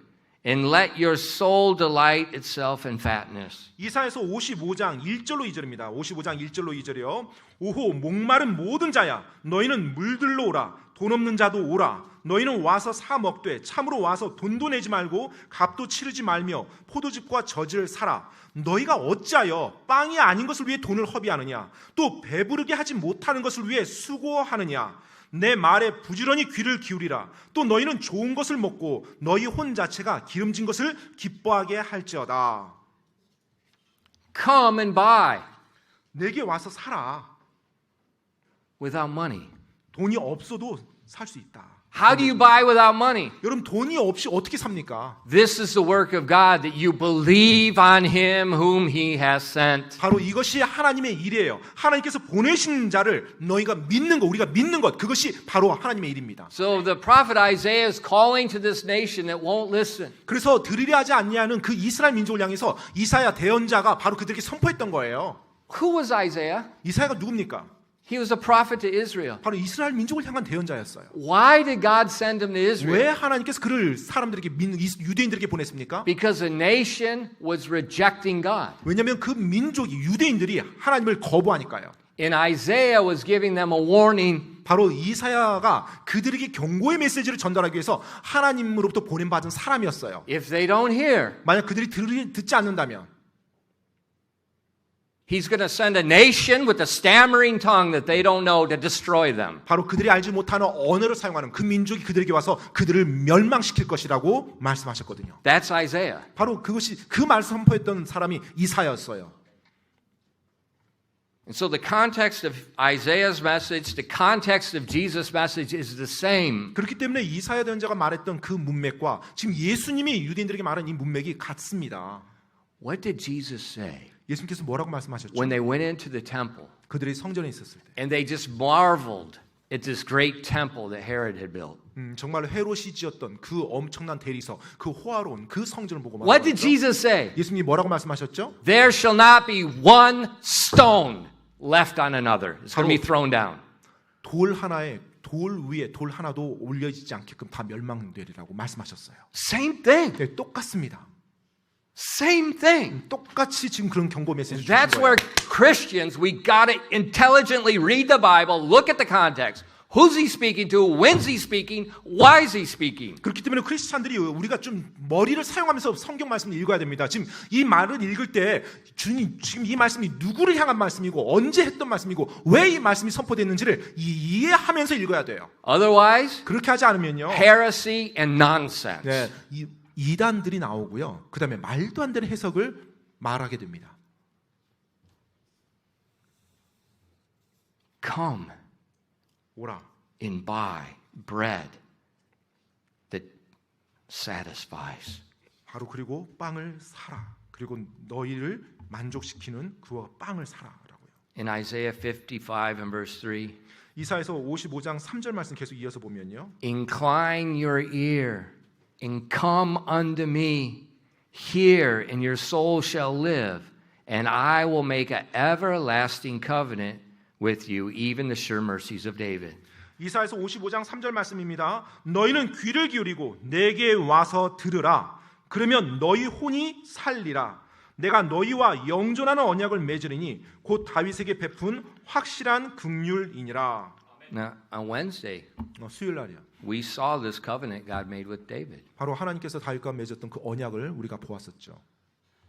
and let your soul delight itself in fatness. 이사야서 55장 1절로 2절입니다. 55장 1절로 2절이요. 오호 목마른 모든 자야 너희는 물들러 오라. 돈 없는 자도 오라. 너희는 와서 사 먹되 참으로 와서 돈도 내지 말고 값도 치르지 말며 포도즙과 젖을 사라. 너희가 어찌하여 빵이 아닌 것을 위해 돈을 허비하느냐? 또 배부르게 하지 못하는 것을 위해 수고하느냐? 내 말에 부지런히 귀를 기울이라. 또 너희는 좋은 것을 먹고 너희 혼 자체가 기름진 것을 기뻐하게 할지어다. Come and buy 내게 와서 사라. without money. 돈이 없어도 살 수 있다. How do you buy without money? 여러분 돈이 없이 어떻게 삽니까? This is the work of God, that you believe on him whom he has sent. 바로 이것이 하나님의 일이에요. 하나님께서 보내신 자를 너희가 믿는 것, 우리가 믿는 것, 그것이 바로 하나님의 일입니다. So the prophet Isaiah is calling to this nation that won't listen. 그래서 들으려 하지 않냐는 그 이스라엘 민족을 향해서 이사야 대언자가 바로 그들에게 선포했던 거예요. Who was Isaiah? 이사야가 누굽니까? He was a prophet to Israel. 바로 이스라엘 민족을 향한 대언자였어요. Why did God send him to Israel? 왜 하나님께서 그를 사람들에게 유대인들에게 보냈습니까? Because the nation was rejecting God. 왜냐하면 그 민족이 유대인들이 하나님을 거부하니까요. And Isaiah was giving them a warning. 바로 이사야가 그들에게 경고의 메시지를 전달하기 위해서 하나님으로부터 보낸받은 사람이었어요. If they don't hear, 만약 그들이 듣지 않는다면 he's going to send a nation with a stammering tongue that they don't know to destroy them. 바로 그들이 알지 못하는 언어를 사용하는 그 민족이 그들에게 와서 그들을 멸망시킬 것이라고 말씀하셨거든요. That's Isaiah. 바로 그것이 그 말씀 선포했던 사람이 이사야였어요. And so the context of Isaiah's message, the context of Jesus' message is the same. 그렇기 때문에 이사야 대언자가 말했던 그 문맥과 지금 예수님이 유대인들에게 말한 이 문맥이 같습니다. What did Jesus say 예수님께서 뭐라고 말씀하셨죠? when they went into the temple 그들이 성전에 있었을 때 and they just marveled at this great temple that Herod had built? 정말 헤롯이 지었던 그 엄청난 대리석, 그 호화로운 그 성전을 보고 What did 말하셨죠? Jesus say? 예수님이 뭐라고 말씀하셨죠? There shall not be one stone left on another. It's going to be thrown down. 돌 하나에 돌 위에 돌 하나도 올려지지 않게끔 다 멸망되리라고 말씀하셨어요. Same thing. 네, 똑같습니다. Same thing. 똑같이 지금 그런 경고 메시지 주신 That's 거예요. where Christians, we got to intelligently read the Bible, look at the context. Who's he speaking to? When's he speaking? Why is he speaking? 그렇기 때문에 크리스찬들이 우리가 좀 머리를 사용하면서 성경 말씀을 읽어야 됩니다. 지금 이 말을 읽을 때 주님 지금 이 말씀이 누구를 향한 말씀이고 언제 했던 말씀이고 왜 이 말씀이 선포됐는지를 이해하면서 읽어야 돼요. Otherwise, 그렇게 하지 않으면요. heresy and nonsense. 네, 이단들이 나오고요. 그다음에 말도 안 되는 해석을 말하게 됩니다. Come 오라. and buy bread that satisfies. 바로 그리고 빵을 사라. 그리고 너희를 만족시키는 그 빵을 사라라고요. In Isaiah 55 and verse 3, 이사야서 55장 3절 말씀 계속 이어서 보면요. incline your ear and come unto me. Hear, and your soul shall live, and I will make an everlasting covenant with you, even the sure mercies of David. 이사야서 55장 3절 말씀입니다. 너희는 귀를 기울이고 내게 와서 들으라. 그러면 너희 혼이 살리라. 내가 너희와 영존하는 언약을 맺으리니 곧 다윗에게 베푼 확실한 긍휼이니라. Now, on Wednesday, 수요일 날이야. we saw this covenant God made with David. 바로 하나님께서 다윗과 맺었던 그 언약을 우리가 보았었죠.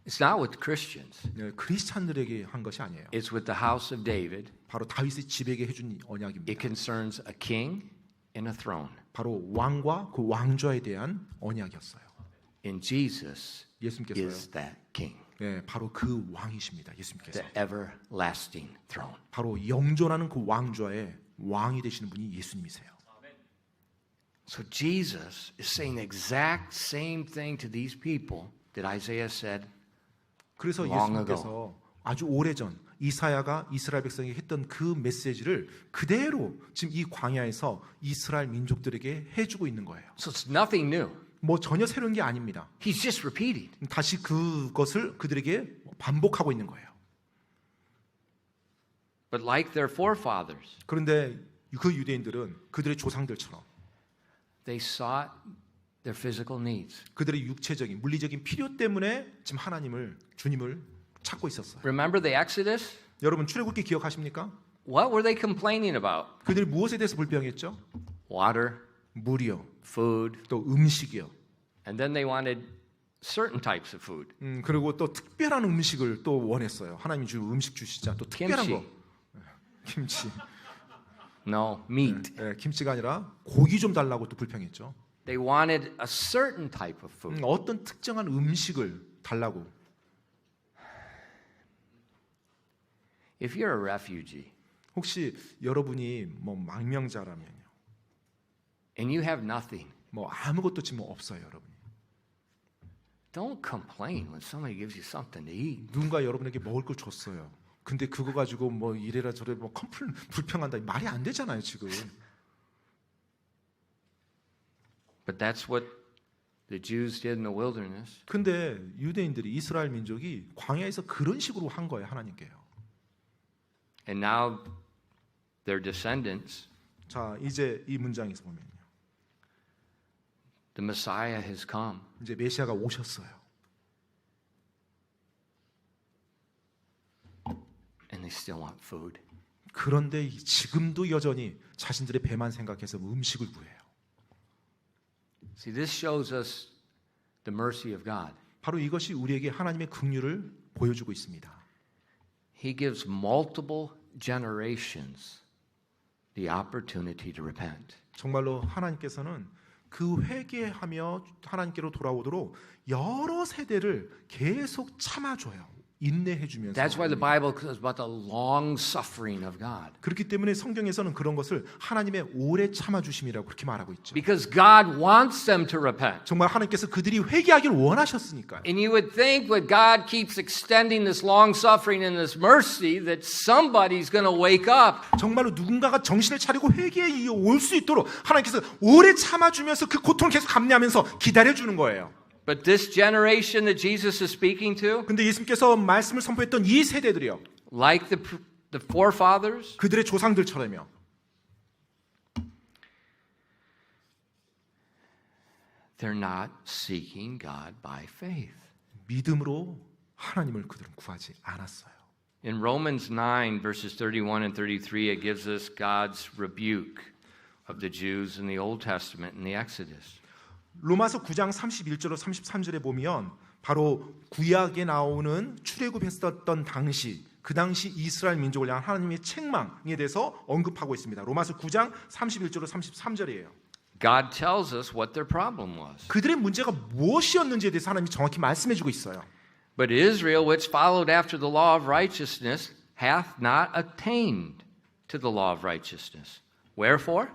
It's not with Christians. 네, 크리스찬들에게 한 것이 아니에요. It's with the house of David. 바로 다윗의 집에게 해준 언약입니다. It concerns a king and a throne. 바로 왕과 그 왕좌에 대한 언약이었어요. And Jesus 예수님께서요. is that king, 네, 바로 그 왕이십니다. 예수님께서. the everlasting throne. 바로 영존하는 그 왕좌의 왕이 되시는 분이 예수님이세요. So Jesus is saying the exact same thing to these people that Isaiah said. 그래서 long 예수님께서 아주 오래전 이사야가 이스라엘 백성에게 했던 그 메시지를 그대로 지금 이 광야에서 이스라엘 민족들에게 해주고 있는 거예요. So it's nothing new. 뭐 전혀 새로운 게 아닙니다. He's just repeating. 다시 그것을 그들에게 반복하고 있는 거예요. But like their forefathers, 그런데 그 유대인들은 그들의 조상들처럼 they sought their physical needs. 그들의 육체적인 물리적인 필요 때문에 지금 하나님을 주님을 찾고 있었어요. Remember the Exodus? 여러분 출애굽기 기억하십니까? What were they complaining about? 그들이 무엇에 대해서 불평했죠? Water, 물이요, food, 또 음식이요. and then they wanted certain types of food. 그리고 또 특별한 음식을 또 원했어요. 하나님이 주 음식 주시자 또 특별한 김치. 거. 김치. No, meat. 김치가 아니라 고기 좀 달라고 또 불평했죠. They wanted a certain type of food. 어떤 특정한 음식을 달라고. If you're a refugee 혹시 여러분이 뭐 망명자라면요. and you have nothing, 뭐 아무것도 지금 없어요, 여러분. don't complain when somebody gives you something to eat. 누군가 여러분에게 먹을 걸 줬어요. 근데 그거 가지고 뭐 이래라 저래 뭐 불평한다. 말이 안 되잖아요, 지금. But that's what the Jews did in the wilderness. 근데 유대인들이 이스라엘 민족이 광야에서 그런 식으로 한 거예요, 하나님께요. And now their descendants, 자, 이제 이 문장에서 보면요. the Messiah has come. 이제 메시아가 오셨어요. And they still want food. 그런데 지금도 여전히 자신들의 배만 생각해서 음식을 구해요. See, this shows us the mercy of God. 바로 이것이 우리에게 하나님의 긍휼을 보여주고 있습니다. He gives multiple generations the opportunity to repent. 정말로 하나님께서는 그 회개하며 하나님께로 돌아오도록 여러 세대를 계속 참아줘요. 인내해주면서. That's why the Bible says about the long suffering of God. 그렇기 때문에 성경에서는 그런 것을 하나님의 오래 참아주심이라고 그렇게 말하고 있죠. Because God wants them to repent. 정말 하나님께서 그들이 회개하기를 원하셨으니까요. And you would think when God keeps extending this long suffering and this mercy that somebody's going to wake up. 정말로 누군가가 정신을 차리고 회개에 올 수 있도록 하나님께서 오래 참아주면서 그 고통을 계속 감내하면서 기다려주는 거예요. But this generation that Jesus is speaking to, 근데 예수님께서 말씀을 선포했던 이 세대들이요. like the forefathers, 그들의 조상들처럼요. they're not seeking God by faith. 믿음으로 하나님을 그들은 구하지 않았어요. In Romans 9, verses 31 and 33, it gives us God's rebuke of the Jews in the Old Testament in the Exodus. 로마서 9장 31절로 33절에 보면 바로 구약에 나오는 출애굽했었던 당시 그 당시 이스라엘 민족을 향한 하나님의 책망에 대해서 언급하고 있습니다. 로마서 9장 31절로 33절이에요. God tells us what their problem was. 그들의 문제가 무엇이었는지에 대해서 하나님이 정확히 말씀해주고 있어요. But Israel, which followed after the law of righteousness, hath not attained to the law of righteousness. Wherefore?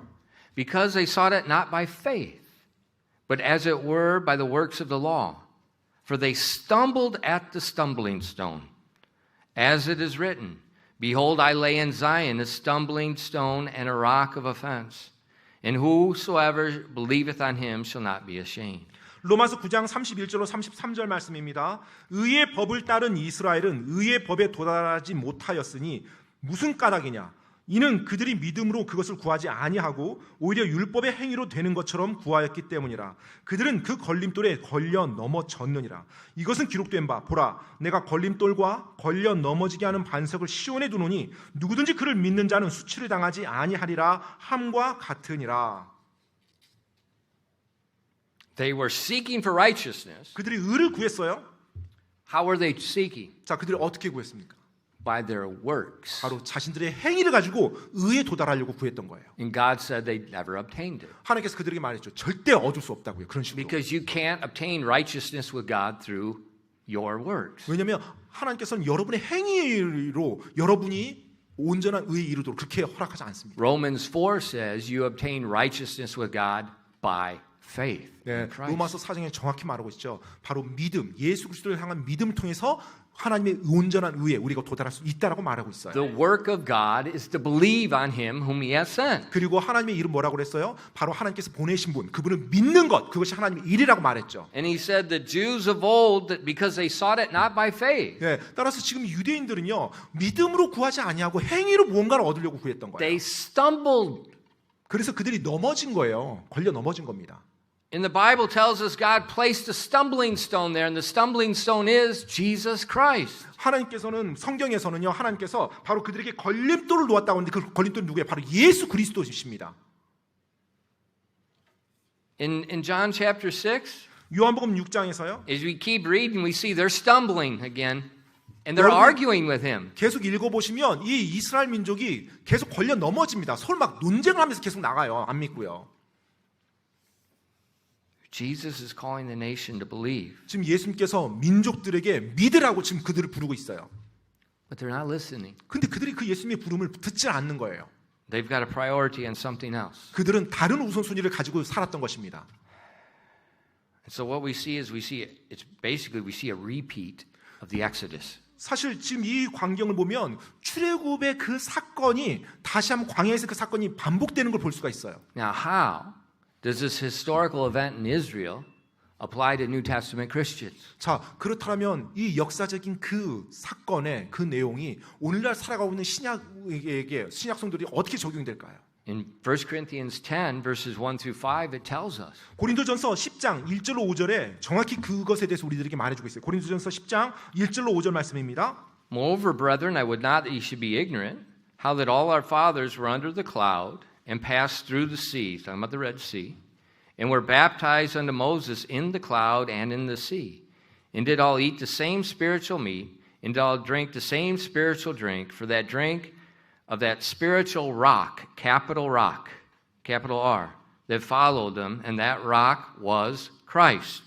Because they sought it not by faith, but as it were by the works of the law. For they stumbled at the stumbling stone, as it is written, Behold, I lay in Zion a stumbling stone and a rock of offense, and whosoever believeth on him shall not be ashamed. 로마서 9장 31절로 33절 말씀입니다. 의의 법을 따른 이스라엘은 의의 법에 도달하지 못하였으니 무슨 까닭이냐? 이는 그들이 믿음으로 그것을 구하지 아니하고 오히려 율법의 행위로 되는 것처럼 구하였기 때문이라. 그들은 그 걸림돌에 걸려 넘어졌느니라. 이것은 기록된 바 보라 내가 걸림돌과 걸려 넘어지게 하는 반석을 시온에 두노니 누구든지 그를 믿는 자는 수치를 당하지 아니하리라 함과 같으니라. They were seeking for righteousness. 그들이 의를 구했어요. How were they seeking? 자, 그들이 어떻게 구했습니까? By their works. 바로 자신들의 행위를 가지고 의에 도달하려고 구했던 거예요. And God said they never obtained it. 하나님께서 그들에게 말했죠. 절대 얻을 수 없다고요. 그런 식으로. Because you can't obtain righteousness with God through your works. 왜냐하면 하나님께서는 여러분의 행위로 여러분이 온전한 의에 이르도록 그렇게 허락하지 않습니다. Romans 4 says you obtain righteousness with God by faith. 네, in Christ. 로마서 4장에 정확히 말하고 있죠. 바로 믿음, 예수 그리스도를 향한 믿음을 통해서 하나님의 온전한 의에 우리가 도달할 수 있다라고 말하고 있어요. The work of God is to believe on him whom he has sent. 그리고 하나님의 일은 뭐라고 그랬어요? 바로 하나님께서 보내신 분, 그분을 믿는 것, 그것이 하나님의 일이라고 말했죠. And he said the Jews of old, that because they sought it not by faith, 네, 따라서 지금 유대인들은요 믿음으로 구하지 아니하고 행위로 무언가를 얻으려고 구했던 거예요. they stumbled. 그래서 그들이 넘어진 거예요. 걸려 넘어진 겁니다. And the Bible tells us God placed a stumbling stone there, and the stumbling stone is Jesus Christ. 하나님께서는 성경에서는요, 하나님께서 바로 그들에게 걸림돌을 놓았다고 하는데 그 걸림돌은 누구예요? 바로 예수 그리스도이십니다. In John chapter 6, 요한복음 6장에서요. as we keep reading, we see they're stumbling again, and they're 여러분, arguing with him. 계속 읽어보시면 이 이스라엘 민족이 계속 걸려 넘어집니다. 서로 막 논쟁을 하면서 계속 나가요. 안 믿고요. Jesus is calling the nation to believe, 지금 예수님께서 민족들에게 믿으라고 지금 그들을 부르고 있어요. but they're not listening. 근데 그들이 그 예수님의 부름을 듣지 않는 거예요. They've got a priority on something else. 그들은 다른 우선순위를 가지고 살았던 것입니다. And so what we see is we see a repeat of the Exodus. 사실 지금 이 광경을 보면 출애굽의 그 사건이 다시 한번 광야에서 그 사건이 반복되는 걸 볼 수가 있어요. Now, how does this historical event in Israel apply to New Testament Christians? 자, 그렇다면 이 역사적인 그 사건의 그 내용이 오늘날 살아가고 있는 신약 성도들이 어떻게 적용될까요? In 1 Corinthians 10 verses 1 through 5 it tells us. 고린도전서 10장 1절로 5절에 정확히 그것에 대해서 우리들에게 말해주고 있어요. 고린도전서 10장 1절로 5절 말씀입니다. Moreover, brethren, I would not that ye should be ignorant, how that all our fathers were under the cloud and passed through the sea, talking about the Red Sea, and were baptized unto Moses in the cloud and in the sea, and did all eat the same spiritual meat, and did all drink the same spiritual drink, for that drink of that spiritual rock, capital R, that followed them, and that rock was Christ.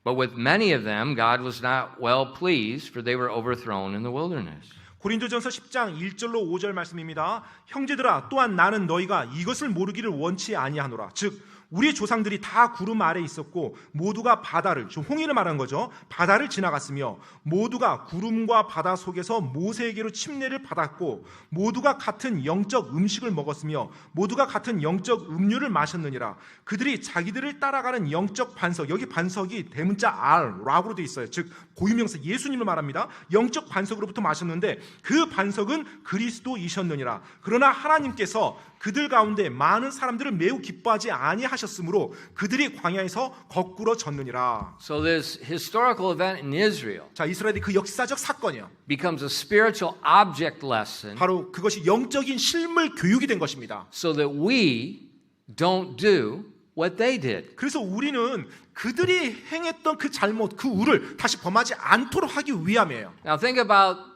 But with many of them God was not well pleased, for they were overthrown in the wilderness. 고린도전서 10장 1절로 5절 말씀입니다. 형제들아 또한 나는 너희가 이것을 모르기를 원치 아니하노라. 즉 우리 조상들이 다 구름 아래 있었고 모두가 바다를, 좀 홍해를 말하는 거죠. 바다를 지나갔으며 모두가 구름과 바다 속에서 모세에게로 침례를 받았고 모두가 같은 영적 음식을 먹었으며 모두가 같은 영적 음료를 마셨느니라. 그들이 자기들을 따라가는 영적 반석, 여기 반석이 대문자 R라고 되어 있어요. 즉 고유명사 예수님을 말합니다. 영적 반석으로부터 마셨는데 그 반석은 그리스도이셨느니라. 그러나 하나님께서 그들 가운데 많은 사람들을 매우 기뻐하지 아니하셨으므로 그들이 광야에서 거꾸로 졌느니라. So this historical event in Israel 자, 이스라엘의 그 역사적 사건이요. becomes a spiritual object lesson 바로 그것이 영적인 실물 교육이 된 것입니다. so that we don't do what they did. 그래서 우리는 그들이 행했던 그 잘못, 그 우를 다시 범하지 않도록 하기 위함이에요. Now think about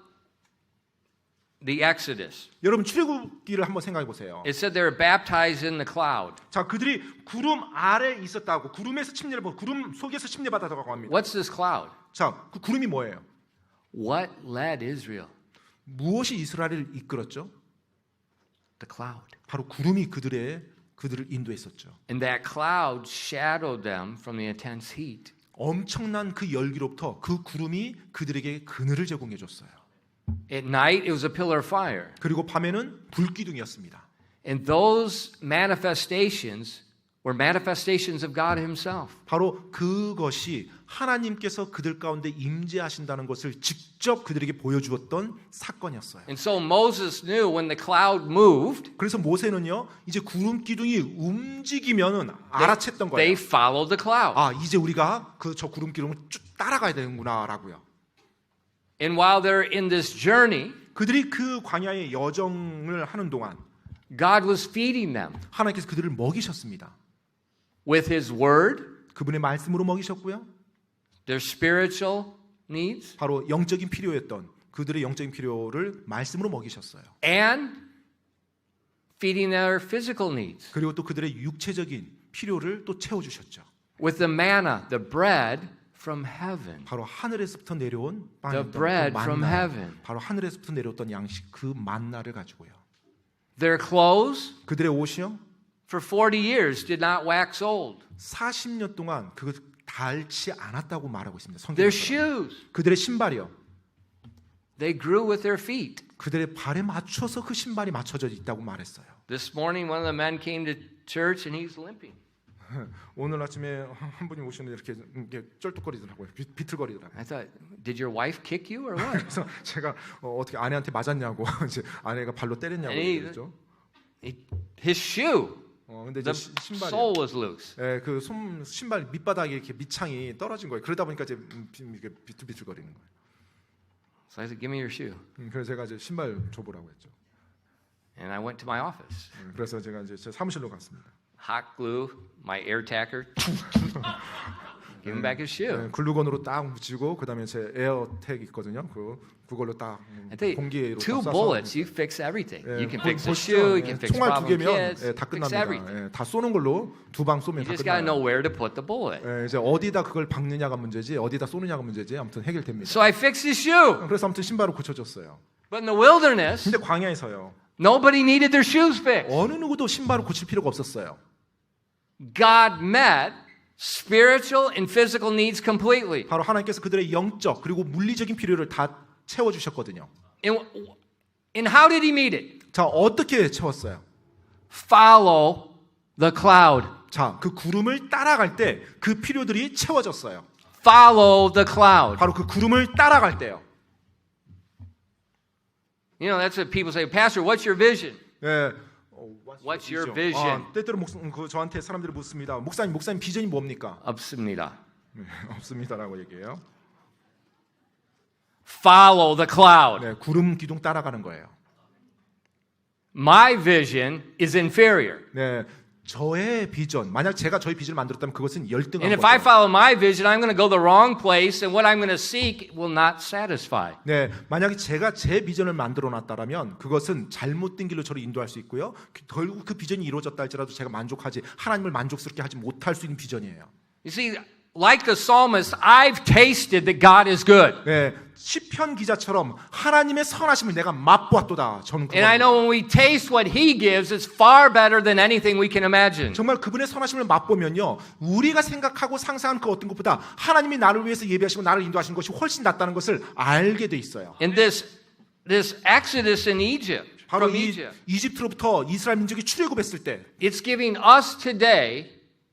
the Exodus. 여러분 출애굽기를 한번 생각해 보세요. It said they were baptized in the cloud. 자, 그들이 구름 아래 있었다고, 구름에서 침례를 받고 구름 속에서 침례 받았다고 합니다. What's this cloud? 자, 그 구름이 뭐예요? What led Israel? 무엇이 이스라엘을 이끌었죠? The cloud. 바로 구름이 그들을 인도했었죠. And that cloud shadowed them from the intense heat. 엄청난 그 열기로부터 그 구름이 그들에게 그늘을 제공해 줬어요. At night, it was a pillar of fire. 그리고 밤에는 불기둥이었습니다. And those manifestations were manifestations of God Himself. 바로 그것이 하나님께서 그들 가운데 임재하신다는 것을 직접 그들에게 보여주었던 사건이었어요. And so Moses knew when the cloud moved, 그래서 모세는요, 이제 구름 기둥이 움직이면은 알아챘던 거예요. they followed the cloud. 아, 이제 우리가 그 저 구름 기둥을 쭉 따라가야 되는구나라고요. And while they're in this journey, 그들이 그 광야의 여정을 하는 동안 God was feeding them 하나님께서 그들을 먹이셨습니다. with His Word, 그분의 말씀으로 먹이셨고요. their spiritual needs, 바로 영적인 필요였던 그들의 영적인 필요를 말씀으로 먹이셨어요. and feeding their physical needs 그리고 또 그들의 육체적인 필요를 또 채워주셨죠. with the manna, the bread from heaven. 바로 하늘에서부터 내려온 The 빵이었던 bread 그 from 만나, heaven. 바로 하늘에서부터 내려왔던 양식 그 만나를 가지고요. Their clothes 그들의 옷이요, for 40 years did not wax old. 40년 동안 그것 닳지 않았다고 말하고 있습니다. Their 성경에서. shoes, 그들의 신발이요, they grew with their feet. 그들의 발에 맞춰서 그 신발이 맞춰져 있다고 말했어요. This morning, one of the men came to church and he's limping. 오늘 아침에 한 분이 오셨는데 이렇게 쩔뚝거리더라고요. 비틀거리더라고요. I thought, did your wife kick you or what? 그래서 제가 어떻게 아내한테 맞았냐고 이제 아내가 발로 때렸냐고 아니, 그랬죠. His shoe, 근데 이제 the 신발이 sole was loose. 그 신발 밑바닥에 이렇게 밑창이 떨어진 거예요. 그러다 보니까 이제 이렇게 비틀비틀거리는 거예요. So I said, give me your shoe. 그래서 제가 이제 신발 줘보라고 했죠. And I went to my office. 그래서 제가 이제 제 사무실로 갔습니다. Hot glue, my air tacker. Give him back his shoe. 글루건으로 딱 묻히고 그다음에 제 에어텍 있거든요. 그걸로 딱 I tell you, 공기로 two 쏴서 bullets, you fix everything. You can fix the 보시죠. shoe, you can fix 총알 두 problem 개면 kids, 다 fix 끝납니다. everything. 다 쏘는 걸로 두 방 쏘면 You 다 just got to know 끝나요. where to put the bullet. 이제 어디다 그걸 박느냐가 문제지 어디다 쏘느냐가 문제지 아무튼 해결됩니다. So I fixed his shoe. 그래서 아무튼 신발을 고쳐줬어요. But in the wilderness, 근데 광야에서요, nobody needed their shoes fixed. 어느 누구도 신발을 고칠 필요가 없었어요. God met spiritual and physical needs completely. 바로 하나님께서 그들의 영적 그리고 물리적인 필요를 다 채워주셨거든요. And how did He meet it? 자, 어떻게 채웠어요? Follow the cloud. 자, 그 구름을 따라갈 때 그 필요들이 채워졌어요. Follow the cloud. 바로 그 구름을 따라갈 때요. You know, that's what people say, Pastor, what's your vision? 예. What's your vision? 때때로 저한테 사람들이 묻습니다. 목사님 비전이 뭡니까? 없습니다. 없습니다라고 얘기해요. Follow the cloud. 네, 구름 기둥 따라가는 거예요. My vision is inferior. 네, 저의 비전, 만약 제가 저의 비전을 만들었다면 그것은 열등한 And if I 거죠. follow my vision, I'm going to go the wrong place, and what I'm going to seek will not satisfy. 네, 만약에 제가 제 비전을 만들어 놨다라면 그것은 잘못된 길로 저를 인도할 수 있고요. 결국 그 비전이 이루어졌다 할지라도 제가 만족하지 하나님을 만족스럽게 하지 못할 수 있는 비전이에요. You see, like the psalmist, I've tasted that God is good. 네, 시편 기자처럼 하나님의 선하심을 내가 맛보았도다. 저는 And I know when we taste what He gives, it's far better than anything we can imagine. 정말 그분의 선하심을 맛보면요, 우리가 생각하고 상상한 그 어떤 것보다 하나님이 나를 위해서 예비하시고 나를 인도하시는 것이 훨씬 낫다는 것을 알게 돼 있어요. In this exodus in Egypt, 바로 from 이 Egypt, 이집트로부터 이스라엘 민족이 출애굽했을 때, it's giving us today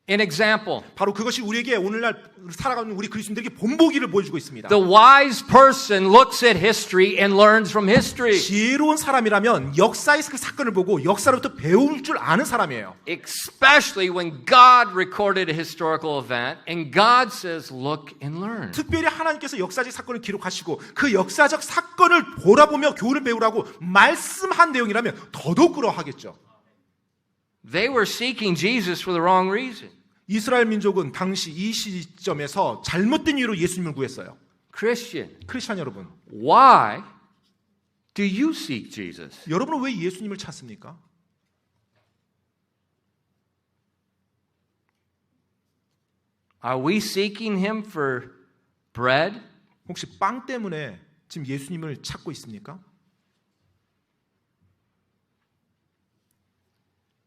an example. 바로 그것이 우리에게 오늘날 살아가는 우리 그리스도인들에게 본보기를 보여주고 있습니다. The wise person looks at history and learns from history. 지혜로운 사람이라면 역사의 그 사건을 보고 역사로부터 배울 줄 아는 사람이에요. Especially when God recorded a historical event and God says, look and learn. 특별히 하나님께서 역사적 사건을 기록하시고 그 역사적 사건을 보라보며 교훈을 배우라고 말씀한 내용이라면 더더욱 그러하겠죠. They were seeking Jesus for the wrong reason. 이스라엘 민족은 당시 이 시점에서 잘못된 이유로 예수님을 구했어요. Christian, 크리스찬 여러분, why do you seek Jesus? 여러분은 왜 예수님을 찾습니까? Are we seeking Him for bread? 혹시 빵 때문에 지금 예수님을 찾고 있습니까?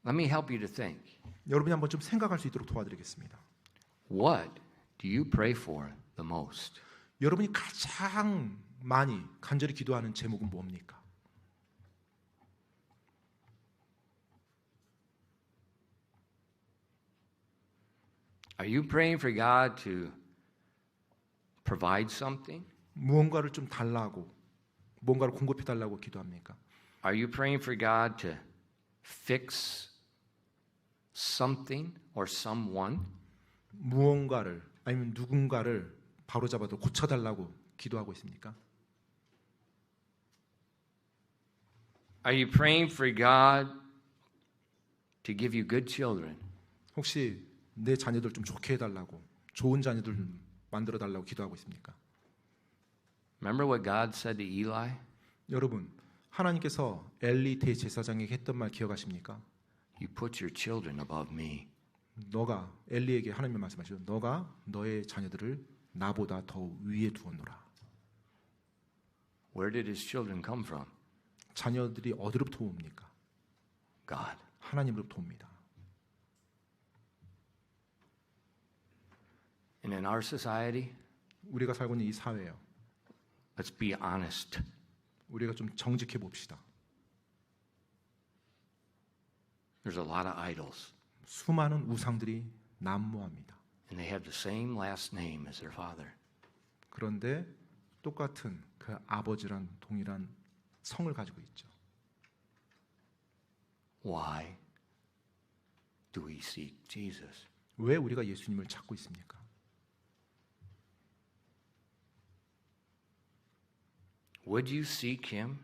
Let me help you to think. 여러분이 한번 좀 생각할 수 있도록 도와드리겠습니다. What do you pray for the most? 여러분이 가장 많이 간절히 기도하는 제목은 뭡니까? Are you praying for God to provide something? 무언가를 좀 달라고, 뭔가를 공급해 달라고 기도합니까? Are you praying for God to fix something or someone? 무언가를 아니면 누군가를 바로잡아도 고쳐달라고 기도하고 있습니까? Are you praying for God to give you good children? 혹시 내 자녀들 좀 좋게 해달라고, 좋은 자녀들 만들어 달라고 기도하고 있습니까? Remember what God said to Eli? 여러분, 하나님께서 엘리 대제사장에게 했던 말 기억하십니까? You put your children above me. 너가 엘리에게 하나님의 말씀하시죠. 너가 너의 자녀들을 나보다 더 위에 두었노라. Where did his children come from? 자녀들이 어디로부터 옵니까? God. 하나님으로부터 옵니다. And in our society, 우리가 살고 있는 이 사회요. let's be honest. 우리가 좀 정직해 봅시다. There's a lot of idols, 수많은 우상들이 난무합니다. and they have the same last name as their father. 그런데 똑같은 그 아버지란 동일한 성을 가지고 있죠. Why do we seek Jesus? 왜 우리가 예수님을 찾고 있습니까? Would you seek him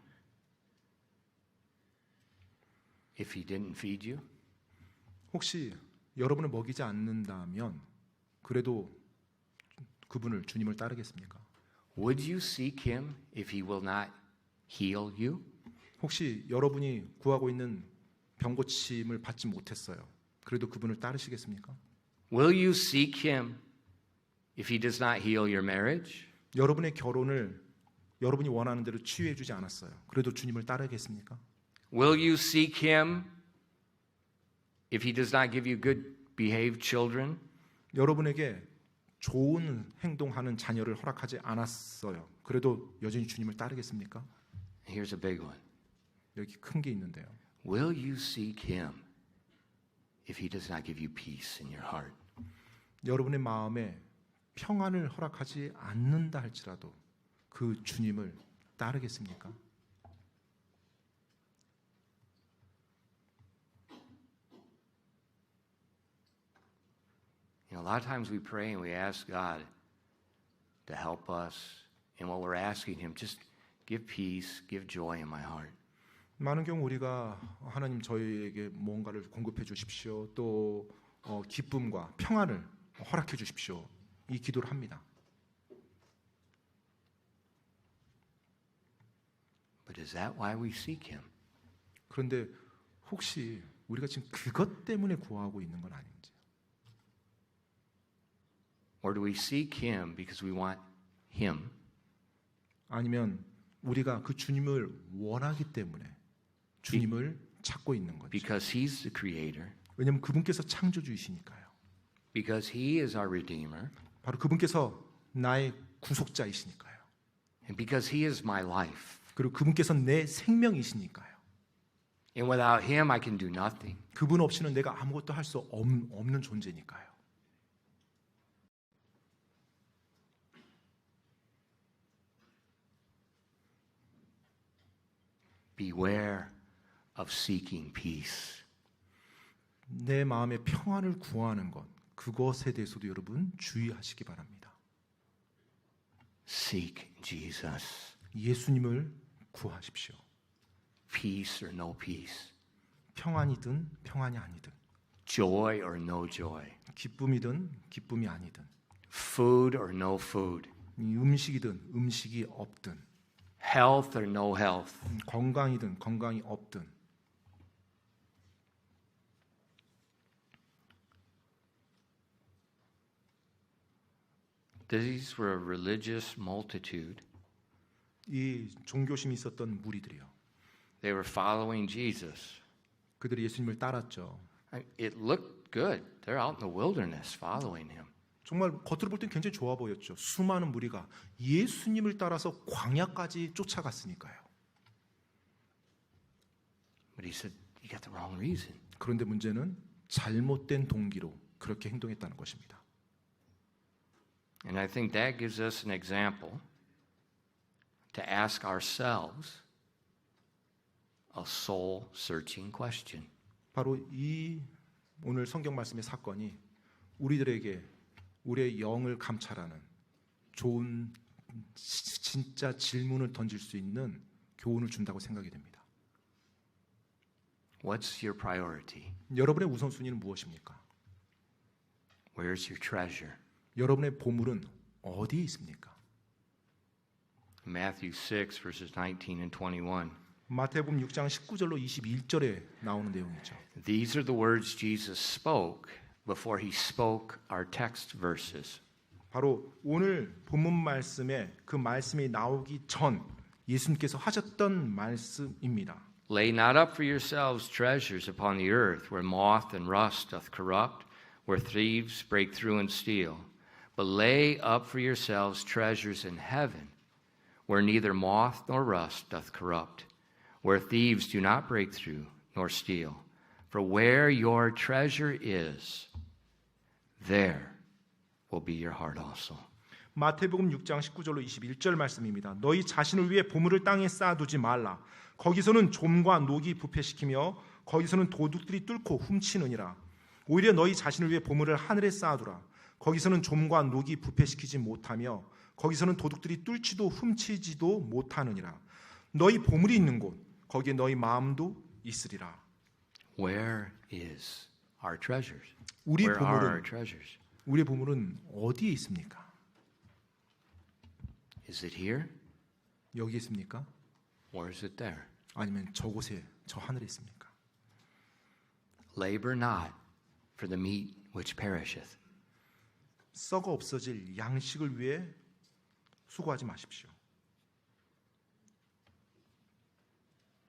if he didn't feed you? 혹시 여러분을 먹이지 않는다면 그래도 그분을 주님을 따르겠습니까? Would you seek him if he will not heal you? 혹시 여러분이 구하고 있는 병 고침을 받지 못했어요. 그래도 그분을 따르시겠습니까? Will you seek him if he does not heal your marriage? 여러분의 결혼을 여러분이 원하는 대로 치유해 주지 않았어요. 그래도 주님을 따르겠습니까? Will you seek him if he does not give you good behaved children? 여러분에게 좋은 행동하는 자녀를 허락하지 않았어요. 그래도 여전히 주님을 따르겠습니까? Here's a big one. 여기 큰 게 있는데요. Will you seek him if he does not give you peace in your heart? 여러분의 마음에 평안을 허락하지 않는다 할지라도 그 주님을 따르겠습니까? You know, a lot of times we pray and we ask God to help us, and what we're asking him, just give peace, give joy in my heart. 많은 경우 우리가 하나님 저희에게 뭔가를 공급해 주십시오. 또 기쁨과 평안을 허락해 주십시오. 이 기도를 합니다. But is that why we seek him? 그런데 혹시 우리가 지금 그것 때문에 구하고 있는 건 아닌지? Or do we seek him because we want him? 아니면 우리가 그 주님을 원하기 때문에 주님을 찾고 있는 거죠. Because he's the creator, 왜냐하면 그분께서 창조주이시니까요. because he is our redeemer, 바로 그분께서 나의 구속자이시니까요. and because he is my life. 그리고 그분께서 내 생명이시니까요. And without him I can do nothing. 그분 없이는 내가 아무것도 할 수 없는 존재니까요. Beware of seeking peace. 내 마음의 평안을 구하는 것, 그것에 대해서도 여러분 주의하시기 바랍니다. Seek Jesus. 예수님을 구하십시오. Peace or no peace. 평안이든 평안이 아니든, Joy or no joy. 기쁨이든 기쁨이 아니든, Food or no food. 이 음식이든 음식이 없든, Health or no health. 건강이든 건강이 없든, These were a religious multitude. 이 종교심이 있었던 무리들이요. They were following Jesus. 그들이 예수님을 따랐죠. It looked good. They're out in the wilderness following him. 정말 겉으로 볼 땐 굉장히 좋아 보였죠. 수많은 무리가 예수님을 따라서 광야까지 쫓아갔으니까요. But he said, you got the wrong reason. 그런데 문제는 잘못된 동기로 그렇게 행동했다는 것입니다. And I think that gives us an example to ask ourselves a soul-searching question. 바로 이 오늘 성경 말씀의 사건이 우리들에게 우리의 영을 감찰하는 좋은 진짜 질문을 던질 수 있는 교훈을 준다고 생각이 됩니다. What's your priority? 여러분의 우선순위는 무엇입니까? Where's your treasure? 여러분의 보물은 어디에 있습니까? Matthew 6, verses 19 and 21. 마태복음 6장 19절로 21절에 나오는 내용이죠. These are the words Jesus spoke before he spoke our text verses. 바로 오늘 본문 말씀에 그 말씀이 나오기 전 예수님께서 하셨던 말씀입니다. Lay not up for yourselves treasures upon the earth, where moth and rust doth corrupt, where thieves break through and steal. But lay up for yourselves treasures in heaven, where neither moth nor rust doth corrupt, where thieves do not break through nor steal. For where your treasure is, there will be your heart also. 마태복음 6장 19절로 21절 말씀입니다. 너희 자신을 위해 보물을 땅에 쌓아두지 말라. 거기서는 좀과 녹이 부패시키며 거기서는 도둑들이 뚫고 훔치느니라. 오히려 너희 자신을 위해 보물을 하늘에 쌓아두라. 거기서는 좀과 녹이 부패시키지 못하며 거기서는 도둑들이 뚫지도 훔치지도 못하느니라. 너희 보물이 있는 곳 거기에 너희 마음도 있으리라. Where is our treasures? 우리 Where are our 보물은 treasures? 우리의 보물은 어디에 있습니까? Is it here? 여기 있습니까? Or is it there? 아니면 저곳에 저 하늘에 있습니까? Labor not for the meat which perisheth, 썩어 없어질 양식을 위해 수고하지 마십시오.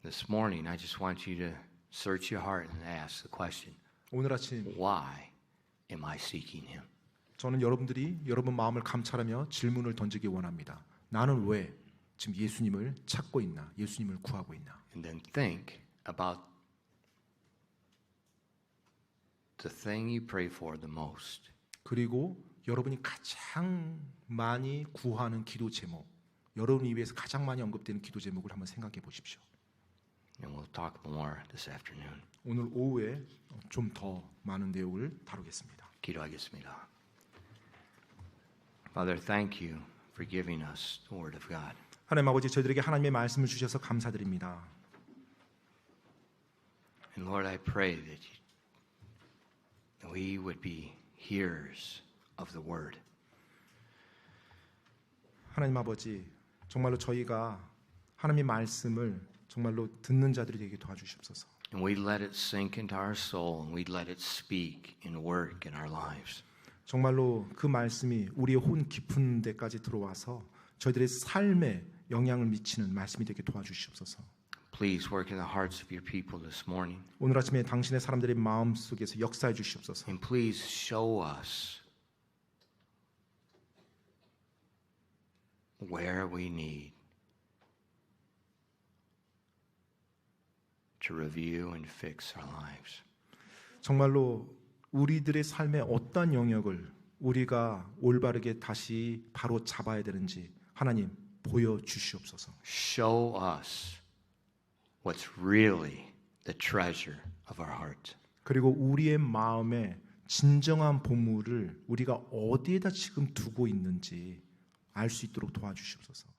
This morning, I just want you to search your heart and ask the question, 오늘 아침 why am I seeking him? 저는 여러분들이 여러분 마음을 감찰하며 질문을 던지기 원합니다. 나는 왜 지금 예수님을 찾고 있나? 예수님을 구하고 있나? And then think about the thing you pray for the most. 그리고 여러분이 가장 많이 구하는 기도 제목, 여러분이 위해서 가장 많이 언급되는 기도 제목을 한번 생각해 보십시오. And we'll talk more this afternoon. 오늘 오후에 좀 더 많은 내용을 다루겠습니다. 기도하겠습니다. Father, thank you for giving us the Word of God. 하나님 아버지, 저희들에게 하나님의 말씀을 주셔서 감사드립니다. And Lord, I pray that we would be hearers of the Word. 하나님 아버지, 정말로 저희가 하나님의 말씀을 정말로 듣는 자들이 되게 도와주시옵소서. And we let it sink into our soul, and we let it speak and work in our lives. 정말로 그 말씀이 우리의 혼 깊은 데까지 들어와서 저희들의 삶에 영향을 미치는 말씀이 되게 도와주시옵소서. Please work in the hearts of your people this morning. 오늘 아침에 당신의 사람들의 마음 속에서 역사해 주시옵소서. And please show us where we need to review and fix our lives. 정말로 우리들의 삶의 어떤 영역을 우리가 올바르게 다시 바로 잡아야 되는지 하나님 보여주시옵소서. Show us what's really the treasure of our heart. 그리고 우리의 마음에 진정한 보물을 우리가 어디에다 지금 두고 있는지 알 수 있도록 도와주시옵소서.